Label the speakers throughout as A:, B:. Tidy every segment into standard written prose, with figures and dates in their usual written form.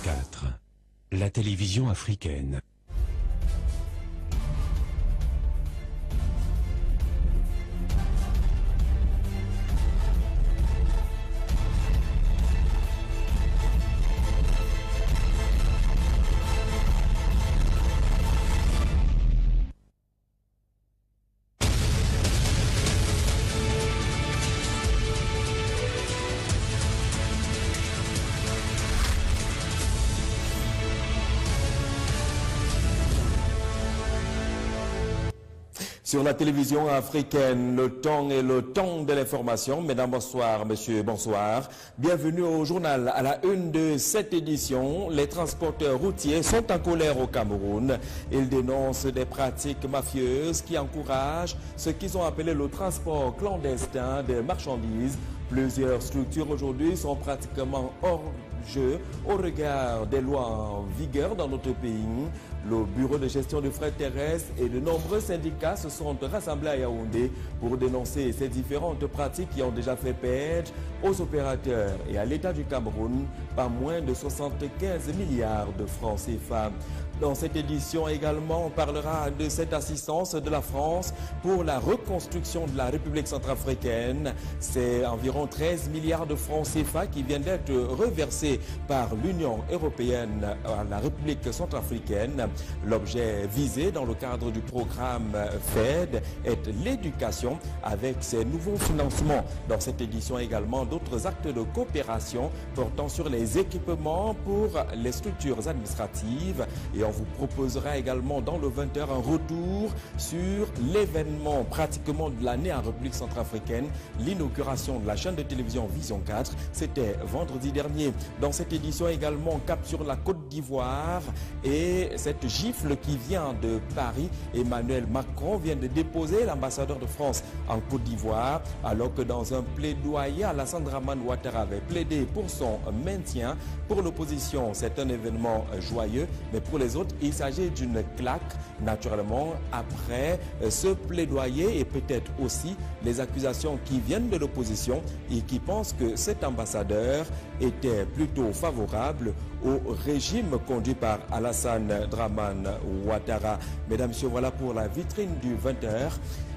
A: 4, la télévision africaine.
B: Sur la télévision africaine, le temps est le temps de l'information. Mesdames, bonsoir. Messieurs, bonsoir. Bienvenue au journal. À la une de cette édition, les transporteurs routiers sont en colère au Cameroun. Ils dénoncent des pratiques mafieuses qui encouragent ce qu'ils ont appelé le transport clandestin des marchandises. Plusieurs structures aujourd'hui sont pratiquement hors jeu au regard des lois en vigueur dans notre pays. Le bureau de gestion du fret terrestre et de nombreux syndicats se sont rassemblés à Yaoundé pour dénoncer ces différentes pratiques qui ont déjà fait perdre aux opérateurs et à l'État du Cameroun pas moins de 75 milliards de francs CFA. Dans cette édition également, on parlera de cette assistance de la France pour la reconstruction de la République centrafricaine. C'est environ 13 milliards de francs CFA qui viennent d'être reversés par l'Union européenne à la République centrafricaine. L'objet visé dans le cadre du programme FED est l'éducation avec ces nouveaux financements. Dans cette édition également, d'autres actes de coopération portant sur les équipements pour les structures administratives. Et on vous proposera également dans le 20h un retour sur l'événement pratiquement de l'année en République centrafricaine, l'inauguration de la chaîne de télévision Vision 4. C'était vendredi dernier. Dans cette édition également, cap sur la Côte d'Ivoire et cette gifle qui vient de Paris. Emmanuel Macron vient de déposer l'ambassadeur de France en Côte d'Ivoire, alors que dans un plaidoyer, Alassane Dramane Ouattara avait plaidé pour son maintien. Pour l'opposition, c'est un événement joyeux, mais pour les autres, il s'agit d'une claque, naturellement, après ce plaidoyer et peut-être aussi les accusations qui viennent de l'opposition et qui pensent que cet ambassadeur était plutôt favorable au régime conduit par Alassane Dramane Ouattara. Mesdames, Messieurs, voilà pour la vitrine du 20h.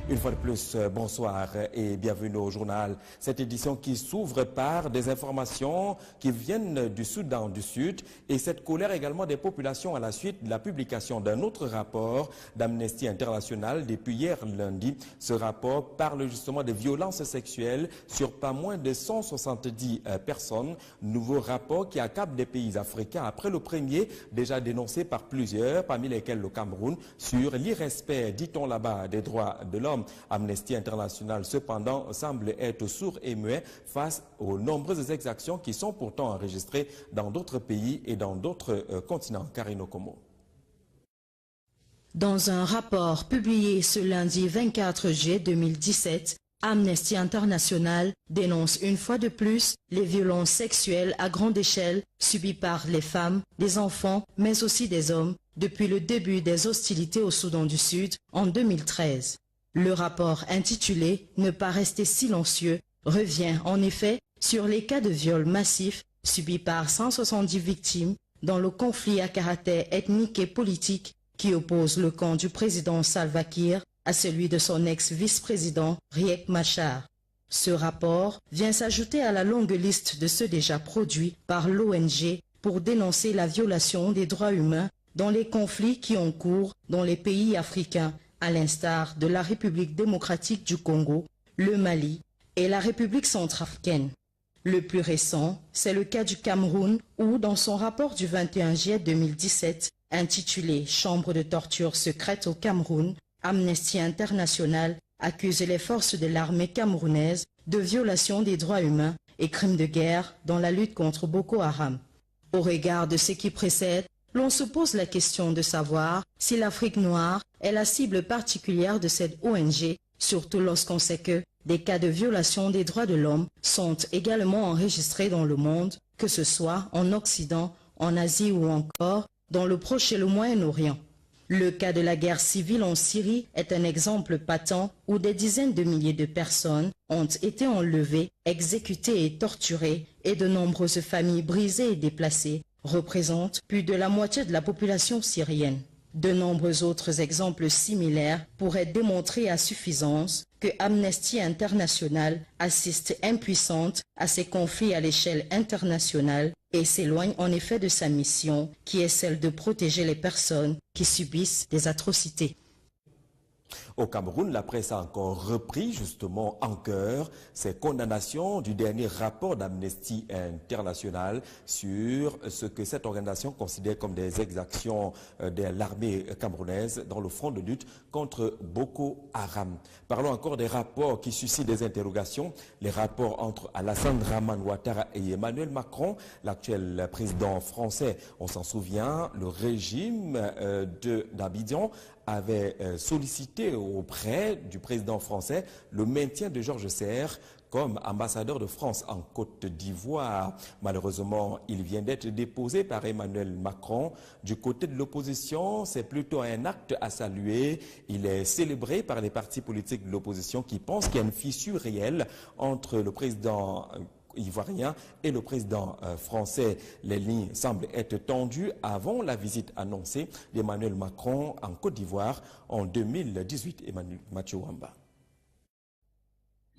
B: Une fois de plus, bonsoir et bienvenue au journal. Cette édition qui s'ouvre par des informations qui viennent du Soudan du Sud et cette colère également des populations à la suite de la publication d'un autre rapport d'Amnesty International depuis hier lundi. Ce rapport parle justement des violences sexuelles sur pas moins de 170 personnes. Nouveau rapport qui accable des pays africains après le premier déjà dénoncé par plusieurs, parmi lesquels le Cameroun, sur l'irrespect, dit-on là-bas, des droits de l'homme. Amnesty International, cependant, semble être sourd et muet face aux nombreuses exactions qui sont pourtant enregistrées dans d'autres pays et dans d'autres continents. Karine Okomo.
C: Dans un rapport publié ce lundi 24 juillet 2017, Amnesty International dénonce une fois de plus les violences sexuelles à grande échelle subies par les femmes, les enfants, mais aussi des hommes depuis le début des hostilités au Soudan du Sud en 2013. Le rapport intitulé « Ne pas rester silencieux » revient en effet sur les cas de viol massifs subis par 170 victimes dans le conflit à caractère ethnique et politique qui oppose le camp du président Salva Kiir à celui de son ex-vice-président Riek Machar. Ce rapport vient s'ajouter à la longue liste de ceux déjà produits par l'ONG pour dénoncer la violation des droits humains dans les conflits qui ont cours dans les pays africains, à l'instar de la République démocratique du Congo, le Mali et la République centrafricaine. Le plus récent, c'est le cas du Cameroun où, dans son rapport du 21 juillet 2017, intitulé « Chambre de torture secrète au Cameroun », Amnesty International accuse les forces de l'armée camerounaise de violation des droits humains et crimes de guerre dans la lutte contre Boko Haram. Au regard de ce qui précède, l'on se pose la question de savoir si l'Afrique noire est la cible particulière de cette ONG, surtout lorsqu'on sait que des cas de violation des droits de l'homme sont également enregistrés dans le monde, que ce soit en Occident, en Asie ou encore dans le Proche et le Moyen-Orient. Le cas de la guerre civile en Syrie est un exemple patent où des dizaines de milliers de personnes ont été enlevées, exécutées et torturées et de nombreuses familles brisées et déplacées représente plus de la moitié de la population syrienne. De nombreux autres exemples similaires pourraient démontrer à suffisance que Amnesty International assiste impuissante à ces conflits à l'échelle internationale et s'éloigne en effet de sa mission, qui est celle de protéger les personnes qui subissent des atrocités.
B: Au Cameroun, la presse a encore repris justement en cœur ces condamnations du dernier rapport d'Amnesty International sur ce que cette organisation considère comme des exactions de l'armée camerounaise dans le front de lutte contre Boko Haram. Parlons encore des rapports qui suscitent des interrogations. Les rapports entre Alassane Dramane Ouattara et Emmanuel Macron, l'actuel président français. On s'en souvient, le régime d'Abidjan avait sollicité auprès du président français le maintien de Georges Serre comme ambassadeur de France en Côte d'Ivoire. Malheureusement, il vient d'être déposé par Emmanuel Macron. Du côté de l'opposition, c'est plutôt un acte à saluer. Il est célébré par les partis politiques de l'opposition qui pensent qu'il y a une fissure réelle entre le président ivoirien et le président français. Les lignes semblent être tendues avant la visite annoncée d'Emmanuel Macron en Côte d'Ivoire en 2018. Emmanuel Wamba.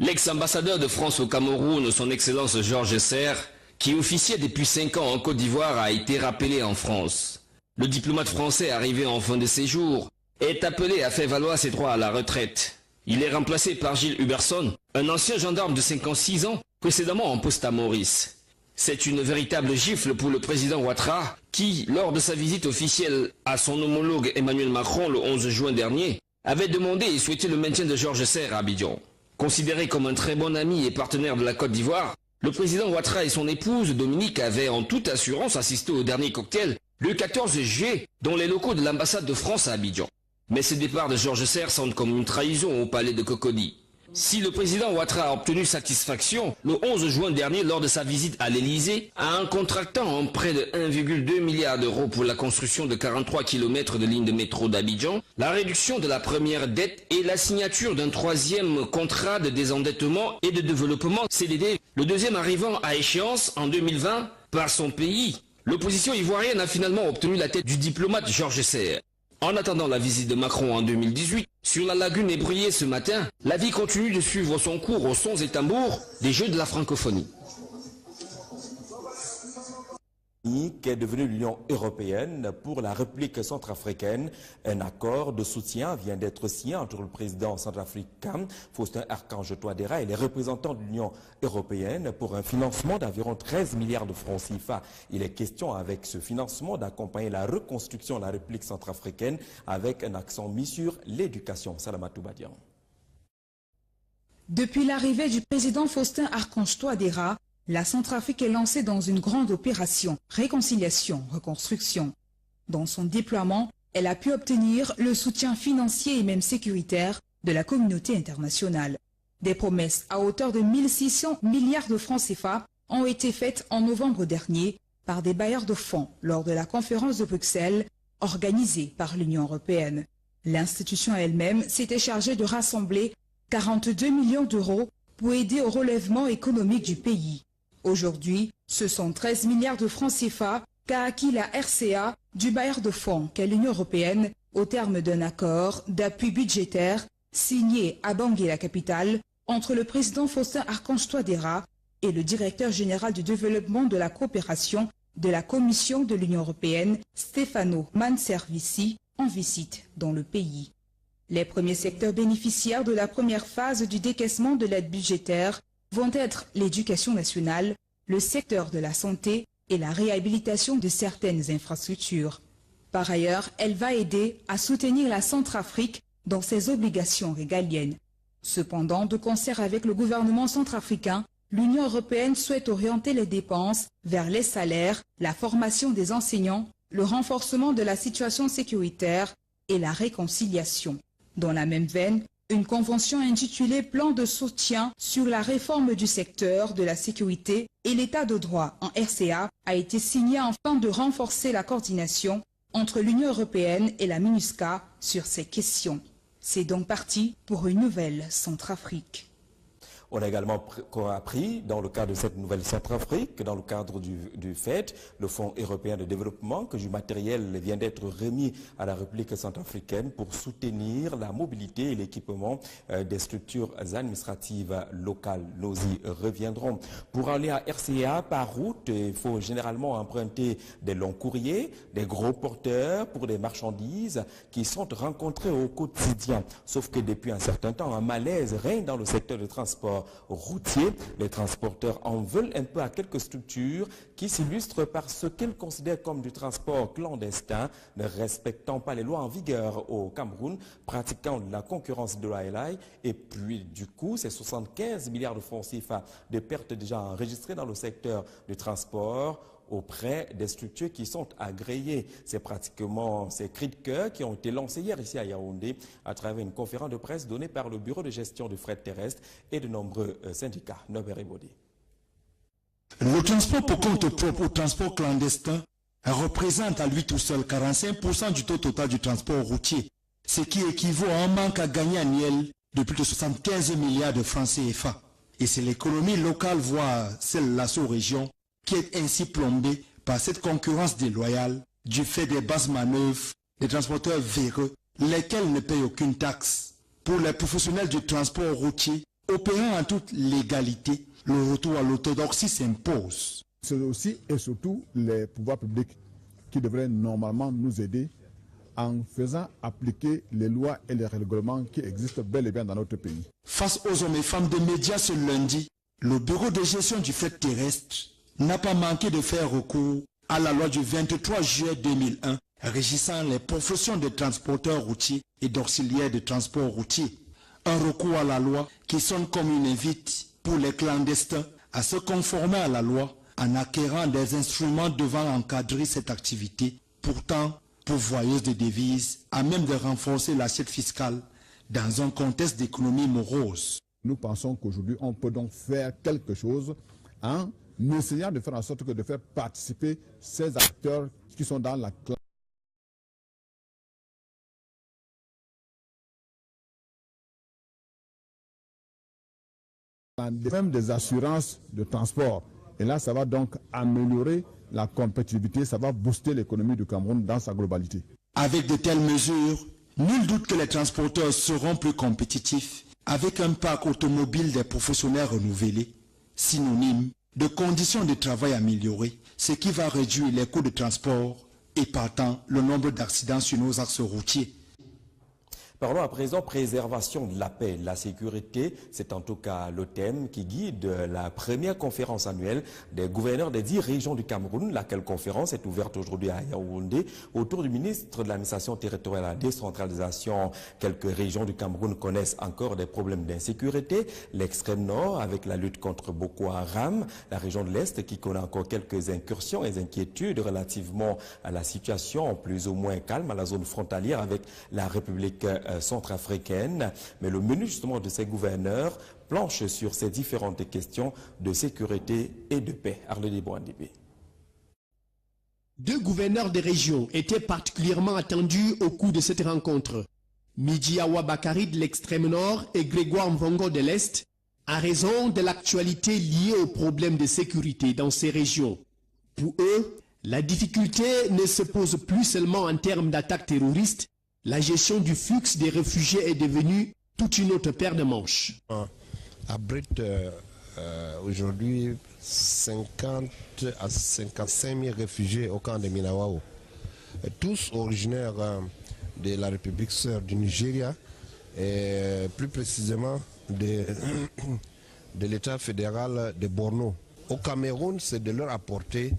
D: L'ex-ambassadeur de France au Cameroun, son Excellence Georges Serre, qui officiait depuis 5 ans en Côte d'Ivoire, a été rappelé en France. Le diplomate français arrivé en fin de séjour est appelé à faire valoir ses droits à la retraite. Il est remplacé par Gilles Huberson, un ancien gendarme de 56 ans, précédemment en poste à Maurice. C'est une véritable gifle pour le président Ouattara, qui, lors de sa visite officielle à son homologue Emmanuel Macron le 11 juin dernier, avait demandé et souhaité le maintien de Georges Serre à Abidjan. Considéré comme un très bon ami et partenaire de la Côte d'Ivoire, le président Ouattara et son épouse Dominique avaient en toute assurance assisté au dernier cocktail le 14 juillet dans les locaux de l'ambassade de France à Abidjan. Mais ce départ de Georges Serre semble comme une trahison au palais de Cocody. Si le président Ouattara a obtenu satisfaction le 11 juin dernier lors de sa visite à l'Elysée, en contractant un prêt de 1,2 milliard d'euros pour la construction de 43 km de ligne de métro d'Abidjan, la réduction de la première dette et la signature d'un troisième contrat de désendettement et de développement CDD, le deuxième arrivant à échéance en 2020 par son pays, l'opposition ivoirienne a finalement obtenu la tête du diplomate Georges Serre. En attendant la visite de Macron en 2018, sur la lagune ébrouillée ce matin, la vie continue de suivre son cours aux sons et tambours des Jeux de la francophonie.
B: Qu'est devenue l'Union européenne pour la République centrafricaine. Un accord de soutien vient d'être signé entre le président centrafricain Faustin Archange Touadéra et les représentants de l'Union européenne pour un financement d'environ 13 milliards de francs CFA. Il est question avec ce financement d'accompagner la reconstruction de la République centrafricaine avec un accent mis sur l'éducation. Salamatou Badian.
E: Depuis l'arrivée du président Faustin Archange Touadéra, la Centrafrique est lancée dans une grande opération, réconciliation, reconstruction. Dans son déploiement, elle a pu obtenir le soutien financier et même sécuritaire de la communauté internationale. Des promesses à hauteur de 1600 milliards de francs CFA ont été faites en novembre dernier par des bailleurs de fonds lors de la conférence de Bruxelles organisée par l'Union européenne. L'institution elle-même s'était chargée de rassembler 42 millions d'euros pour aider au relèvement économique du pays. Aujourd'hui, ce sont 13 milliards de francs CFA qu'a acquis la RCA du bailleur de fonds qu'est l'Union européenne au terme d'un accord d'appui budgétaire signé à Bangui, la capitale, entre le président Faustin Archange Touadéra et le directeur général du développement de la coopération de la Commission de l'Union européenne, Stefano Manservisi, en visite dans le pays. Les premiers secteurs bénéficiaires de la première phase du décaissement de l'aide budgétaire vont être l'éducation nationale, le secteur de la santé et la réhabilitation de certaines infrastructures. Par ailleurs, elle va aider à soutenir la Centrafrique dans ses obligations régaliennes. Cependant, de concert avec le gouvernement centrafricain, l'Union européenne souhaite orienter les dépenses vers les salaires, la formation des enseignants, le renforcement de la situation sécuritaire et la réconciliation. Dans la même veine, une convention intitulée « Plan de soutien sur la réforme du secteur de la sécurité et l'état de droit en RCA » a été signée afin de renforcer la coordination entre l'Union européenne et la MINUSCA sur ces questions. C'est donc parti pour une nouvelle Centrafrique.
B: On a également appris, dans le cadre de cette nouvelle Centrafrique, dans le cadre du FED, le Fonds européen de développement, que du matériel vient d'être remis à la République centrafricaine pour soutenir la mobilité et l'équipement des structures administratives locales. Nous y reviendrons. Pour aller à RCA par route, il faut généralement emprunter des longs courriers, des gros porteurs pour des marchandises qui sont rencontrées au quotidien. Sauf que depuis un certain temps, un malaise règne dans le secteur du transport routier. Les transporteurs en veulent un peu à quelques structures qui s'illustrent par ce qu'ils considèrent comme du transport clandestin, ne respectant pas les lois en vigueur au Cameroun, pratiquant la concurrence de l'ALI. Et puis, du coup, ces 75 milliards de francs CFA de pertes déjà enregistrées dans le secteur du transport auprès des structures qui sont agréées. C'est pratiquement ces cris de cœur qui ont été lancés hier ici à Yaoundé à travers une conférence de presse donnée par le Bureau de gestion du fret terrestre et de nombreux syndicats. Norbert Ebodi.
F: Le transport pour compte propre ou transport clandestin représente à lui tout seul 45% du taux total du transport routier, ce qui équivaut à un manque à gagner annuel de plus de 75 milliards de francs CFA. Et c'est l'économie locale, voire celle de la sous-région, qui est ainsi plombée par cette concurrence déloyale du fait des basses manœuvres des transporteurs véreux, lesquels ne payent aucune taxe. Pour les professionnels du transport routier, opérant en toute légalité, le retour à l'orthodoxie s'impose.
G: C'est aussi et surtout les pouvoirs publics qui devraient normalement nous aider en faisant appliquer les lois et les règlements qui existent bel et bien dans notre pays.
F: Face aux hommes et femmes de médias ce lundi, le Bureau de gestion du fret terrestre n'a pas manqué de faire recours à la loi du 23 juillet 2001 régissant les professions de transporteurs routiers et d'auxiliaires de transport routier. Un recours à la loi qui sonne comme une invite pour les clandestins à se conformer à la loi en acquérant des instruments devant encadrer cette activité, pourtant pourvoyeuse de devises, à même de renforcer l'assiette fiscale dans un contexte d'économie morose.
G: Nous pensons qu'aujourd'hui, on peut donc faire quelque chose en essayant de faire en sorte que de faire participer ces acteurs qui sont dans la classe. Même des assurances de transport. Et là, ça va donc améliorer la compétitivité, ça va booster l'économie du Cameroun dans sa globalité.
F: Avec de telles mesures, nul doute que les transporteurs seront plus compétitifs avec un parc automobile des professionnels renouvelés, synonyme de conditions de travail améliorées, ce qui va réduire les coûts de transport et partant le nombre d'accidents sur nos axes routiers.
B: Parlons à présent préservation de la paix et de la sécurité. C'est en tout cas le thème qui guide la première conférence annuelle des gouverneurs des 10 régions du Cameroun. Laquelle conférence est ouverte aujourd'hui à Yaoundé autour du ministre de l'administration territoriale et de la décentralisation. Quelques régions du Cameroun connaissent encore des problèmes d'insécurité. L'extrême nord avec la lutte contre Boko Haram. La région de l'Est qui connaît encore quelques incursions et inquiétudes relativement à la situation plus ou moins calme à la zone frontalière avec la République centrafricaine, mais le menu justement de ces gouverneurs planche sur ces différentes questions de sécurité et de paix. Arledi Boandibé.
H: 2 gouverneurs des régions étaient particulièrement attendus au cours de cette rencontre. Midji Awa Bakari de l'extrême nord et Grégoire Mvongo de l'Est, en raison de l'actualité liée aux problèmes de sécurité dans ces régions. Pour eux, la difficulté ne se pose plus seulement en termes d'attaques terroristes. La gestion du flux des réfugiés est devenue toute une autre paire de manches.
I: Abrite aujourd'hui 50 à 55 000 réfugiés au camp de Minawao, tous originaires de la République sœur du Nigeria et plus précisément de l'État fédéral de Borno. Au Cameroun, c'est de leur apporter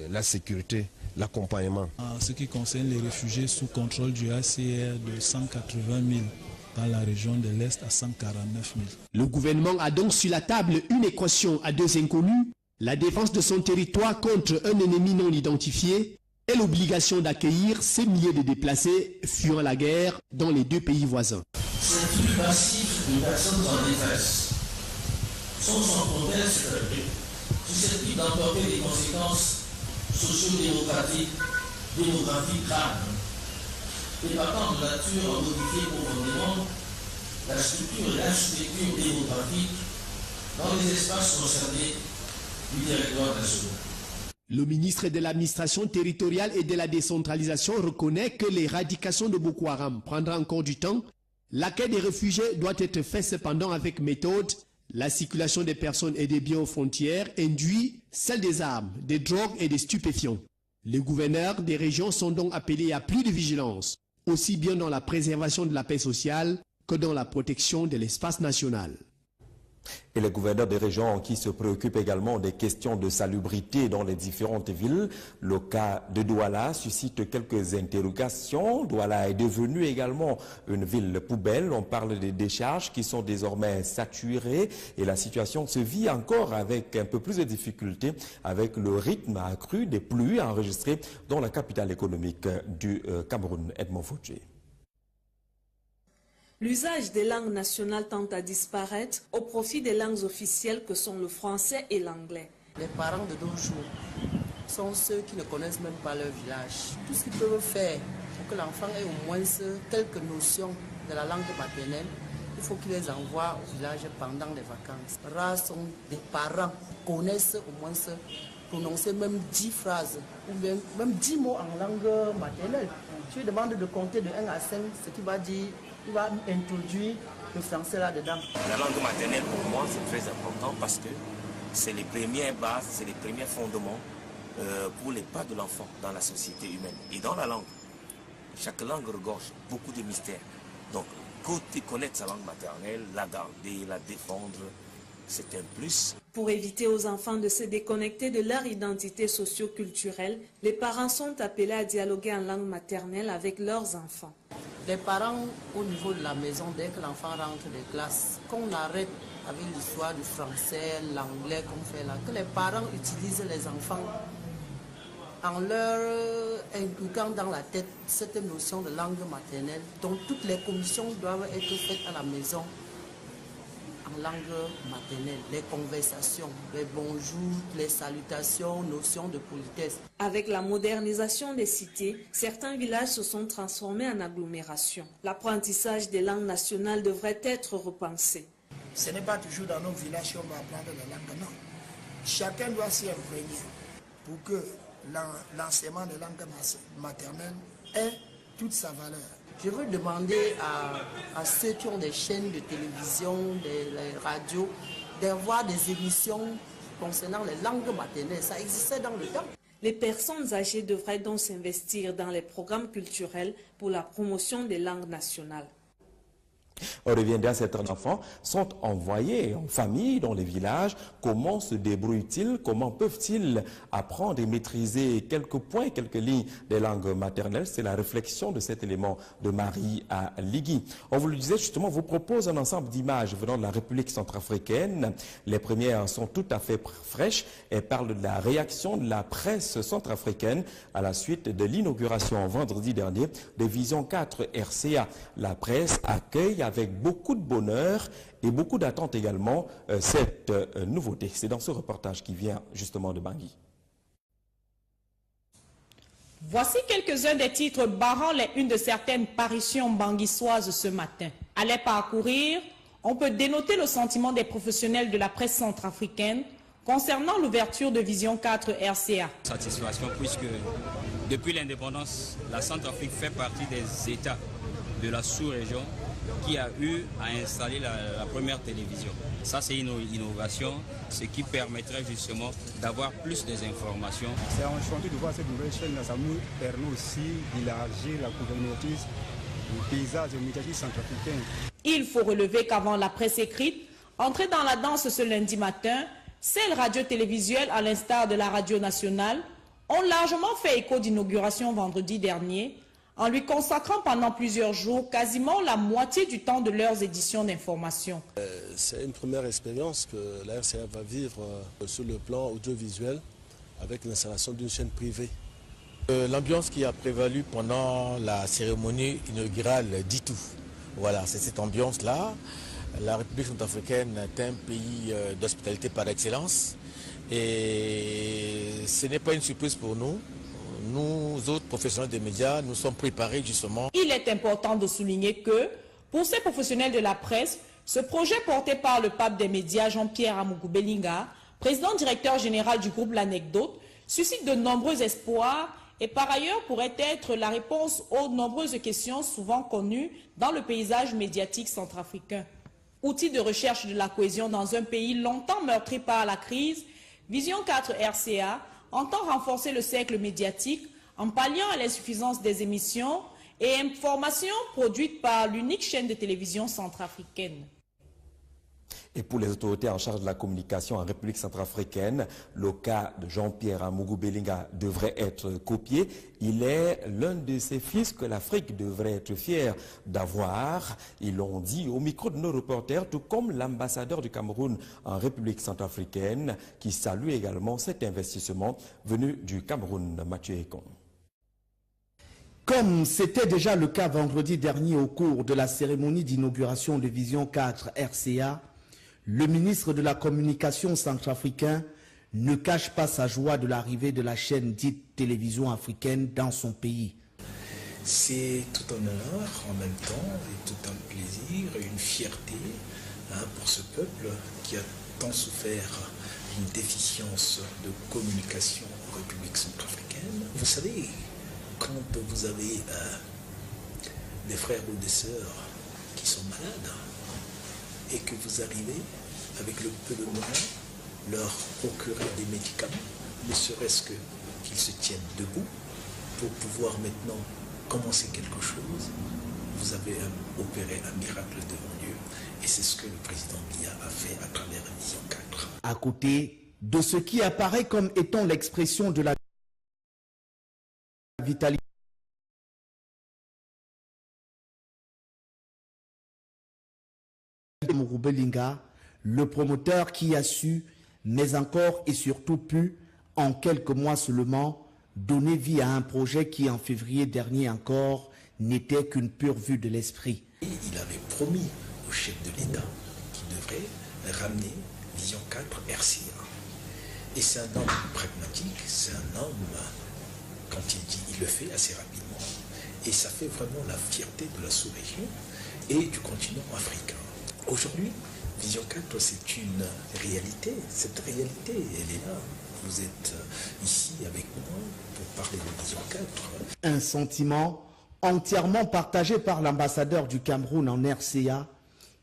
I: la sécurité, l'accompagnement.
J: En ce qui concerne les réfugiés sous contrôle du HCR de 180 000 dans la région de l'Est à 149 000.
H: Le gouvernement a donc sur la table une équation à 2 inconnus, la défense de son territoire contre un ennemi non identifié et l'obligation d'accueillir ces milliers de déplacés fuyant la guerre dans les 2 pays voisins.
K: Ces flux massifs de personnes en détresse sont sans conteste susceptibles d'emporter des conséquences socio-démographiques graves et partant de nature à modifier profondément la structure et l'architecture démographique dans les espaces concernés du territoire national.
H: Le ministre de l'administration territoriale et de la décentralisation reconnaît que l'éradication de Boko Haram prendra encore du temps. L'accueil des réfugiés doit être fait cependant avec méthode. La circulation des personnes et des biens aux frontières induit celle des armes, des drogues et des stupéfiants. Les gouverneurs des régions sont donc appelés à plus de vigilance, aussi bien dans la préservation de la paix sociale que dans la protection de l'espace national.
B: Et les gouverneurs des régions qui se préoccupent également des questions de salubrité dans les différentes villes. Le cas de Douala suscite quelques interrogations. Douala est devenue également une ville poubelle. On parle des décharges qui sont désormais saturées et la situation se vit encore avec un peu plus de difficultés avec le rythme accru des pluies enregistrées dans la capitale économique du Cameroun, Edmond Fouché.
L: L'usage des langues nationales tend à disparaître au profit des langues officielles que sont le français et l'anglais.
M: Les parents de nos jours sont ceux qui ne connaissent même pas leur village. Tout ce qu'ils peuvent faire pour que l'enfant ait au moins quelques notions de la langue maternelle, il faut qu'ils les envoient au village pendant les vacances. Rares sont des parents qui connaissent au moins prononcer même 10 phrases ou bien même 10 mots en langue maternelle. Tu lui demandes de compter de 1 à 5, ce qui va dire, il va introduire le français là-dedans.
N: La langue maternelle pour moi c'est très important parce que c'est les premières bases, c'est les premiers fondements pour les pas de l'enfant dans la société humaine. Et dans la langue, chaque langue regorge beaucoup de mystères. Donc, connaître sa langue maternelle, la garder, la défendre, c'est un plus.
L: Pour éviter aux enfants de se déconnecter de leur identité socio-culturelle, les parents sont appelés à dialoguer en langue maternelle avec leurs enfants.
M: Les parents, au niveau de la maison, dès que l'enfant rentre des classes, qu'on arrête avec l'histoire du français, l'anglais qu'on fait là, que les parents utilisent les enfants en leur inculquant dans la tête cette notion de langue maternelle. Donc toutes les commissions doivent être faites à la maison en langue maternelle, les conversations, les bonjours, les salutations, notions de politesse.
L: Avec la modernisation des cités, certains villages se sont transformés en agglomérations. L'apprentissage des langues nationales devrait être repensé.
O: Ce n'est pas toujours dans nos villages qu'on va apprendre la langue, non. Chacun doit s'y imprégner pour que l'enseignement de langue maternelle ait toute sa valeur.
M: Je veux demander à ceux qui ont des chaînes de télévision, des radios, d'avoir des émissions concernant les langues maternelles. Ça existait dans le temps.
L: Les personnes âgées devraient donc s'investir dans les programmes culturels pour la promotion des langues nationales.
B: On reviendra, certains enfants sont envoyés en famille dans les villages. Comment se débrouillent-ils? Comment peuvent-ils apprendre et maîtriser quelques points, quelques lignes des langues maternelles? C'est la réflexion de cet élément de Marie à Ligui. On vous le disait justement, vous propose un ensemble d'images venant de la République centrafricaine. Les premières sont tout à fait fraîches et parlent de la réaction de la presse centrafricaine à la suite de l'inauguration vendredi dernier de Vision 4 RCA. La presse accueille avec beaucoup de bonheur et beaucoup d'attente également cette nouveauté. C'est dans ce reportage qui vient justement de Bangui.
P: Voici quelques-uns des titres barrant les unes de certaines parutions banguissoises ce matin. À les parcourir, on peut dénoter le sentiment des professionnels de la presse centrafricaine concernant l'ouverture de Vision 4 RCA.
Q: Satisfaction puisque depuis l'indépendance, la Centrafrique fait partie des États de la sous-région qui a eu à installer la première télévision. Ça, c'est une innovation, ce qui permettrait justement d'avoir plus d'informations.
R: C'est enchanté de voir cette nouvelle chaîne. Ça nous permet aussi d'élargir la couverture du paysage médiatique centrafricain.
P: Il faut relever qu'avant la presse écrite, entrée dans la danse ce lundi matin, celles radio-télévisuelles, à l'instar de la radio nationale, ont largement fait écho d'inauguration vendredi dernier, en lui consacrant pendant plusieurs jours quasiment la moitié du temps de leurs éditions d'information.
S: C'est une première expérience que la RCA va vivre sur le plan audiovisuel avec l'installation d'une chaîne privée.
T: L'ambiance qui a prévalu pendant la cérémonie inaugurale dit tout. Voilà, c'est cette ambiance-là. La République centrafricaine est un pays d'hospitalité par excellence et ce n'est pas une surprise pour nous. Nous autres professionnels des médias, nous sommes préparés justement.
P: Il est important de souligner que, Pour ces professionnels de la presse, ce projet porté par le pape des médias Jean-Pierre Amougou Belinga, président directeur général du groupe L'Anecdote, suscite de nombreux espoirs et par ailleurs pourrait être la réponse aux nombreuses questions souvent connues dans le paysage médiatique centrafricain. Outil de recherche de la cohésion dans un pays longtemps meurtri par la crise, Vision 4 RCA entend renforcer le cercle médiatique en palliant à l'insuffisance des émissions et informations produites par l'unique chaîne de télévision centrafricaine.
B: Et pour les autorités en charge de la communication en République centrafricaine, le cas de Jean-Pierre Amougou Belinga devrait être copié. Il est l'un de ces fils que l'Afrique devrait être fière d'avoir. Ils l'ont dit au micro de nos reporters, tout comme l'ambassadeur du Cameroun en République centrafricaine, qui salue également cet investissement venu du Cameroun. Mathieu Ekon.
U: Comme c'était déjà le cas vendredi dernier au cours de la cérémonie d'inauguration de Vision 4 RCA, le ministre de la Communication centrafricain ne cache pas sa joie de l'arrivée de la chaîne dite télévision africaine dans son pays.
V: C'est tout un honneur en même temps et tout un plaisir et une fierté pour ce peuple qui a tant souffert d'une déficience de communication en République centrafricaine. Vous savez, quand vous avez des frères ou des sœurs qui sont malades et que vous arrivez avec le peu de moyens leur procurer des médicaments, ne serait-ce qu'ils se tiennent debout pour pouvoir maintenant commencer quelque chose, vous avez opéré un miracle devant Dieu et c'est ce que le président Biya a fait à travers la Vision 4.
U: À côté de ce qui apparaît comme étant l'expression de la vitalité Amougou Belinga, le promoteur qui a su, mais encore et surtout pu, en quelques mois seulement, donner vie à un projet qui, en février dernier encore, n'était qu'une pure vue de l'esprit.
V: Il avait promis au chef de l'État qu'il devrait ramener Vision 4 RCA. Et c'est un homme pragmatique, c'est un homme, quand il dit, il le fait assez rapidement. Et ça fait vraiment la fierté de la sous-région et du continent africain. Aujourd'hui, Vision 4, c'est une réalité. Cette réalité, elle est là. Vous êtes ici avec moi pour parler de Vision 4.
U: Un sentiment entièrement partagé par l'ambassadeur du Cameroun en RCA,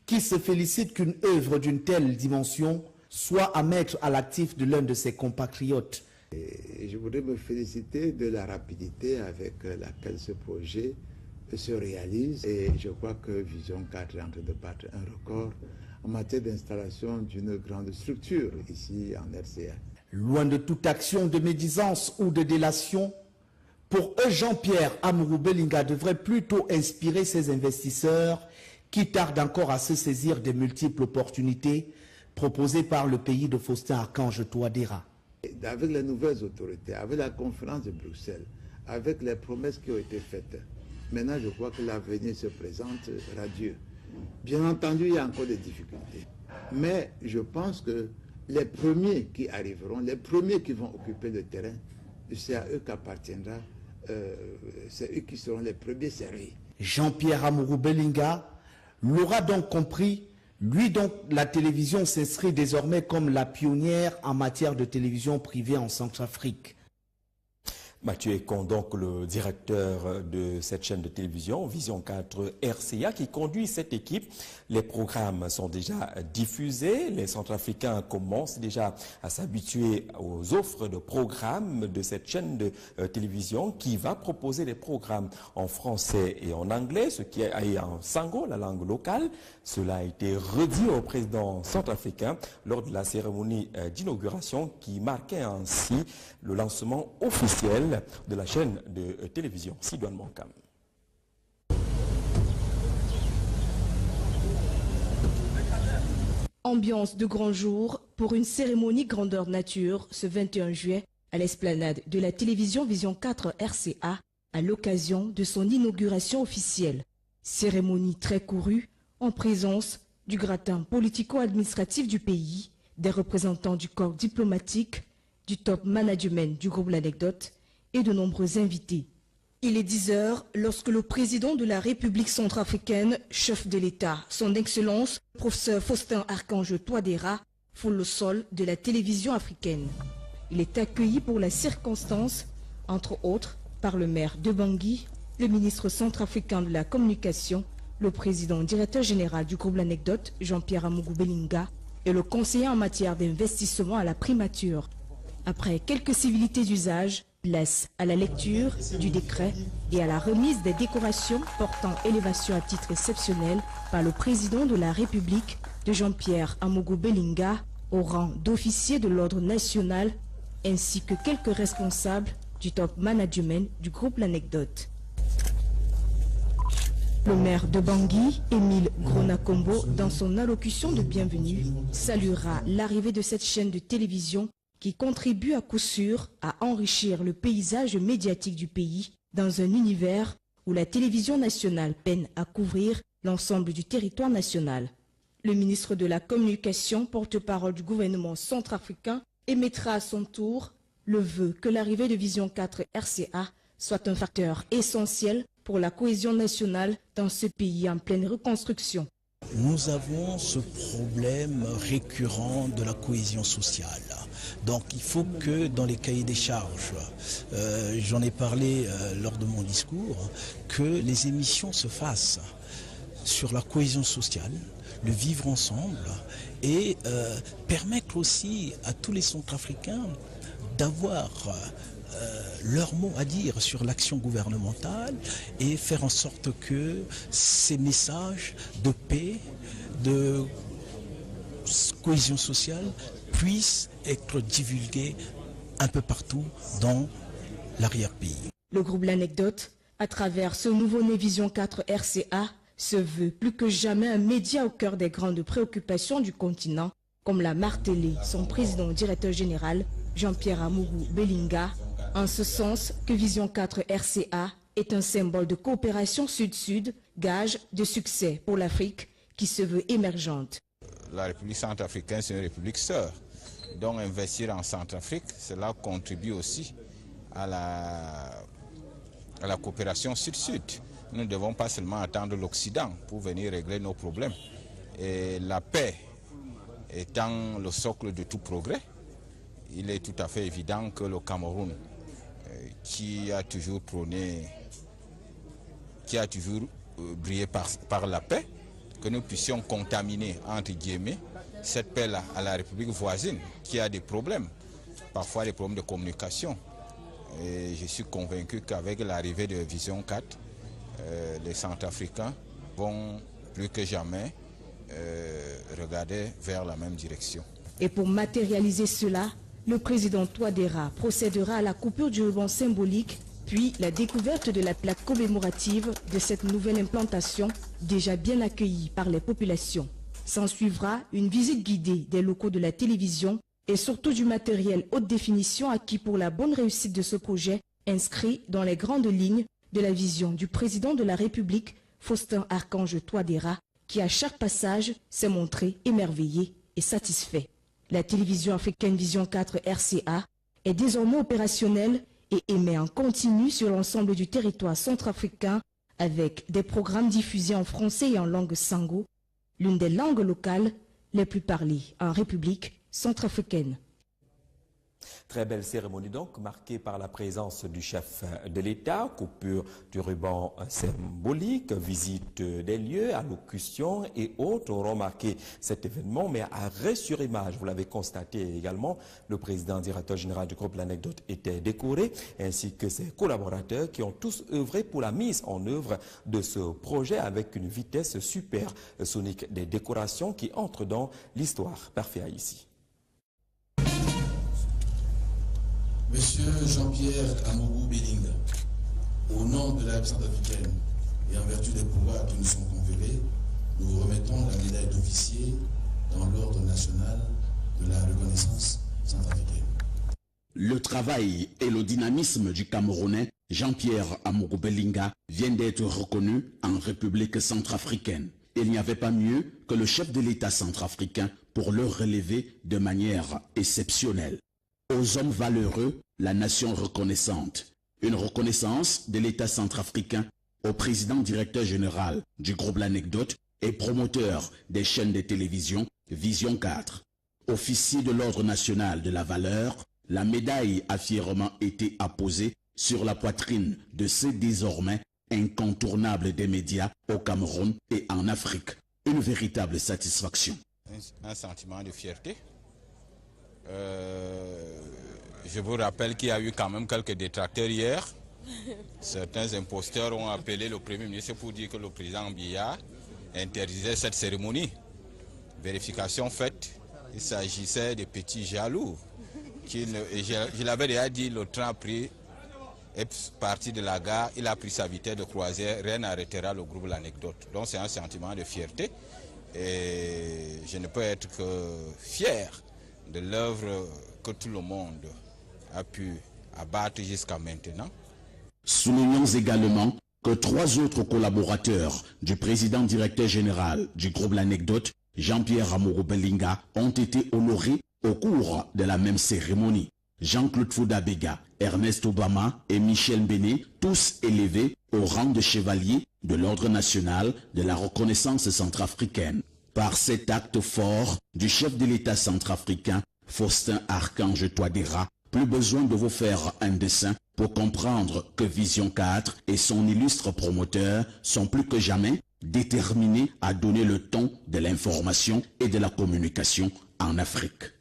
U: qui se félicite qu'une œuvre d'une telle dimension soit à mettre à l'actif de l'un de ses compatriotes.
W: Et je voudrais me féliciter de la rapidité avec laquelle ce projet se réalise et je crois que Vision 4 est en train de battre un record en matière d'installation d'une grande structure ici en RCA.
U: Loin de toute action de médisance ou de délation, pour eux, Jean-Pierre Amougou Belinga devrait plutôt inspirer ses investisseurs qui tardent encore à se saisir des multiples opportunités proposées par le pays de Faustin Archange Touadéra.
W: Avec les nouvelles autorités, avec la conférence de Bruxelles, avec les promesses qui ont été faites, maintenant je crois que l'avenir se présente radieux. Bien entendu, il y a encore des difficultés. Mais je pense que les premiers qui arriveront, les premiers qui vont occuper le terrain, c'est à eux qu'appartiendra, c'est eux qui seront les premiers servis.
U: Jean-Pierre Amougou Belinga l'aura donc compris. Lui donc, la télévision s'inscrit désormais comme la pionnière en matière de télévision privée en Centrafrique.
B: Mathieu Ekon, donc le directeur de cette chaîne de télévision, Vision 4 RCA, qui conduit cette équipe. Les programmes sont déjà diffusés. Les Centrafricains commencent déjà à s'habituer aux offres de programmes de cette chaîne de télévision qui va proposer des programmes en français et en anglais, ce qui est en sango, la langue locale. Cela a été redit au président centrafricain lors de la cérémonie d'inauguration qui marquait ainsi le lancement officiel de la chaîne de télévision Sidoine Monkam.
C: Ambiance de grand jour pour une cérémonie grandeur nature ce 21 juillet à l'esplanade de la télévision Vision 4 RCA à l'occasion de son inauguration officielle. Cérémonie très courue en présence du gratin politico-administratif du pays, des représentants du corps diplomatique, du top management du groupe L'Anecdote et de nombreux invités. Il est 10 heures lorsque le président de la République centrafricaine, chef de l'État, son Excellence, professeur Faustin-Archange Touadéra, foule le sol de la télévision africaine. Il est accueilli pour la circonstance, entre autres, par le maire de Bangui, le ministre centrafricain de la communication, le président directeur général du groupe L'Anecdote, Jean-Pierre Amougou Belinga, et le conseiller en matière d'investissement à la primature. Après quelques civilités d'usage, place à la lecture du décret et à la remise des décorations portant élévation à titre exceptionnel par le président de la République, de Jean-Pierre Amougou Belinga, au rang d'officier de l'ordre national, ainsi que quelques responsables du top management du groupe L'Anecdote. Le maire de Bangui, Émile Gronakombo, dans son allocution de bienvenue, saluera l'arrivée de cette chaîne de télévision qui contribue à coup sûr à enrichir le paysage médiatique du pays dans un univers où la télévision nationale peine à couvrir l'ensemble du territoire national. Le ministre de la Communication, porte-parole du gouvernement centrafricain, émettra à son tour le vœu que l'arrivée de Vision 4 RCA soit un facteur essentiel pour la cohésion nationale dans ce pays en pleine reconstruction.
A: Nous avons ce problème récurrent de la cohésion sociale. Donc il faut que dans les cahiers des charges, j'en ai parlé lors de mon discours, que les émissions se fassent sur la cohésion sociale, le vivre ensemble et permettre aussi à tous les Centrafricains d'avoir leur mot à dire sur l'action gouvernementale et faire en sorte que ces messages de paix, de cohésion sociale puissent être divulgués un peu partout dans l'arrière-pays.
C: Le groupe L'Anecdote, à travers ce nouveau-né Vision 4 RCA, se veut plus que jamais un média au cœur des grandes préoccupations du continent, comme l'a martelé son président directeur général, Jean-Pierre Amougou Belinga, en ce sens que Vision 4 RCA est un symbole de coopération sud-sud, gage de succès pour l'Afrique qui se veut émergente.
D: La République centrafricaine, c'est une république sœur. Donc investir en Centrafrique, cela contribue aussi à la coopération sud-sud. Nous ne devons pas seulement attendre l'Occident pour venir régler nos problèmes. Et la paix étant le socle de tout progrès, il est tout à fait évident que le Cameroun, qui a toujours brillé par la paix, que nous puissions contaminer, entre guillemets, cette paix-là à la République voisine, qui a des problèmes, parfois des problèmes de communication. Et je suis convaincu qu'avec l'arrivée de Vision 4, les Centrafricains vont plus que jamais regarder vers la même direction.
C: Et pour matérialiser cela, le président Touadéra procédera à la coupure du ruban symbolique, puis la découverte de la plaque commémorative de cette nouvelle implantation, déjà bien accueillie par les populations. S'en suivra une visite guidée des locaux de la télévision et surtout du matériel haute définition acquis pour la bonne réussite de ce projet, inscrit dans les grandes lignes de la vision du président de la République, Faustin-Archange Touadéra, qui à chaque passage s'est montré émerveillé et satisfait. La télévision africaine Vision 4 RCA est désormais opérationnelle et émet en continu sur l'ensemble du territoire centrafricain avec des programmes diffusés en français et en langue sango, l'une des langues locales les plus parlées en République centrafricaine.
B: Très belle cérémonie donc, marquée par la présence du chef de l'État, coupure du ruban symbolique, visite des lieux, allocution et autres auront marqué cet événement, mais à arrêt sur image. Vous l'avez constaté également, le président directeur général du groupe L'Anecdote était décoré, ainsi que ses collaborateurs qui ont tous œuvré pour la mise en œuvre de ce projet avec une vitesse supersonique des décorations qui entrent dans l'histoire. Parfait ici.
E: Monsieur Jean-Pierre Amougou Belinga, au nom de la République centrafricaine et en vertu des pouvoirs qui nous sont conférés, nous vous remettons la médaille d'officier dans l'ordre national de la reconnaissance centrafricaine.
X: Le travail et le dynamisme du Camerounais Jean-Pierre Amougou Belinga viennent d'être reconnus en République centrafricaine. Il n'y avait pas mieux que le chef de l'État centrafricain pour le relever de manière exceptionnelle. Aux hommes valeureux, la nation reconnaissante. Une reconnaissance de l'État centrafricain au président directeur général du groupe L'Anecdote et promoteur des chaînes de télévision Vision 4. Officier de l'Ordre national de la valeur, la médaille a fièrement été apposée sur la poitrine de ce désormais incontournable des médias au Cameroun et en Afrique. Une véritable satisfaction.
D: Un sentiment de fierté. Je vous rappelle qu'il y a eu quand même quelques détracteurs hier. Certains imposteurs ont appelé le Premier ministre pour dire que le président Biya interdisait cette cérémonie. Vérification faite, il s'agissait de petits jaloux. Je l'avais déjà dit, le train a pris, est parti de la gare, il a pris sa vitesse de croisière, rien n'arrêtera le groupe L'Anecdote. Donc c'est un sentiment de fierté et je ne peux être que fier de l'œuvre que tout le monde a pu abattre jusqu'à maintenant.
X: Soulignons également que 3 autres collaborateurs du président directeur général du groupe L'Anecdote, Jean-Pierre Amourou-Belinga, ont été honorés au cours de la même cérémonie. Jean-Claude Foudabega, Ernest Obama et Michel Béné, tous élevés au rang de chevalier de l'Ordre national de la reconnaissance centrafricaine. Par cet acte fort du chef de l'État centrafricain, Faustin Archange Touadéra, plus besoin de vous faire un dessin pour comprendre que Vision 4 et son illustre promoteur sont plus que jamais déterminés à donner le ton de l'information et de la communication en Afrique.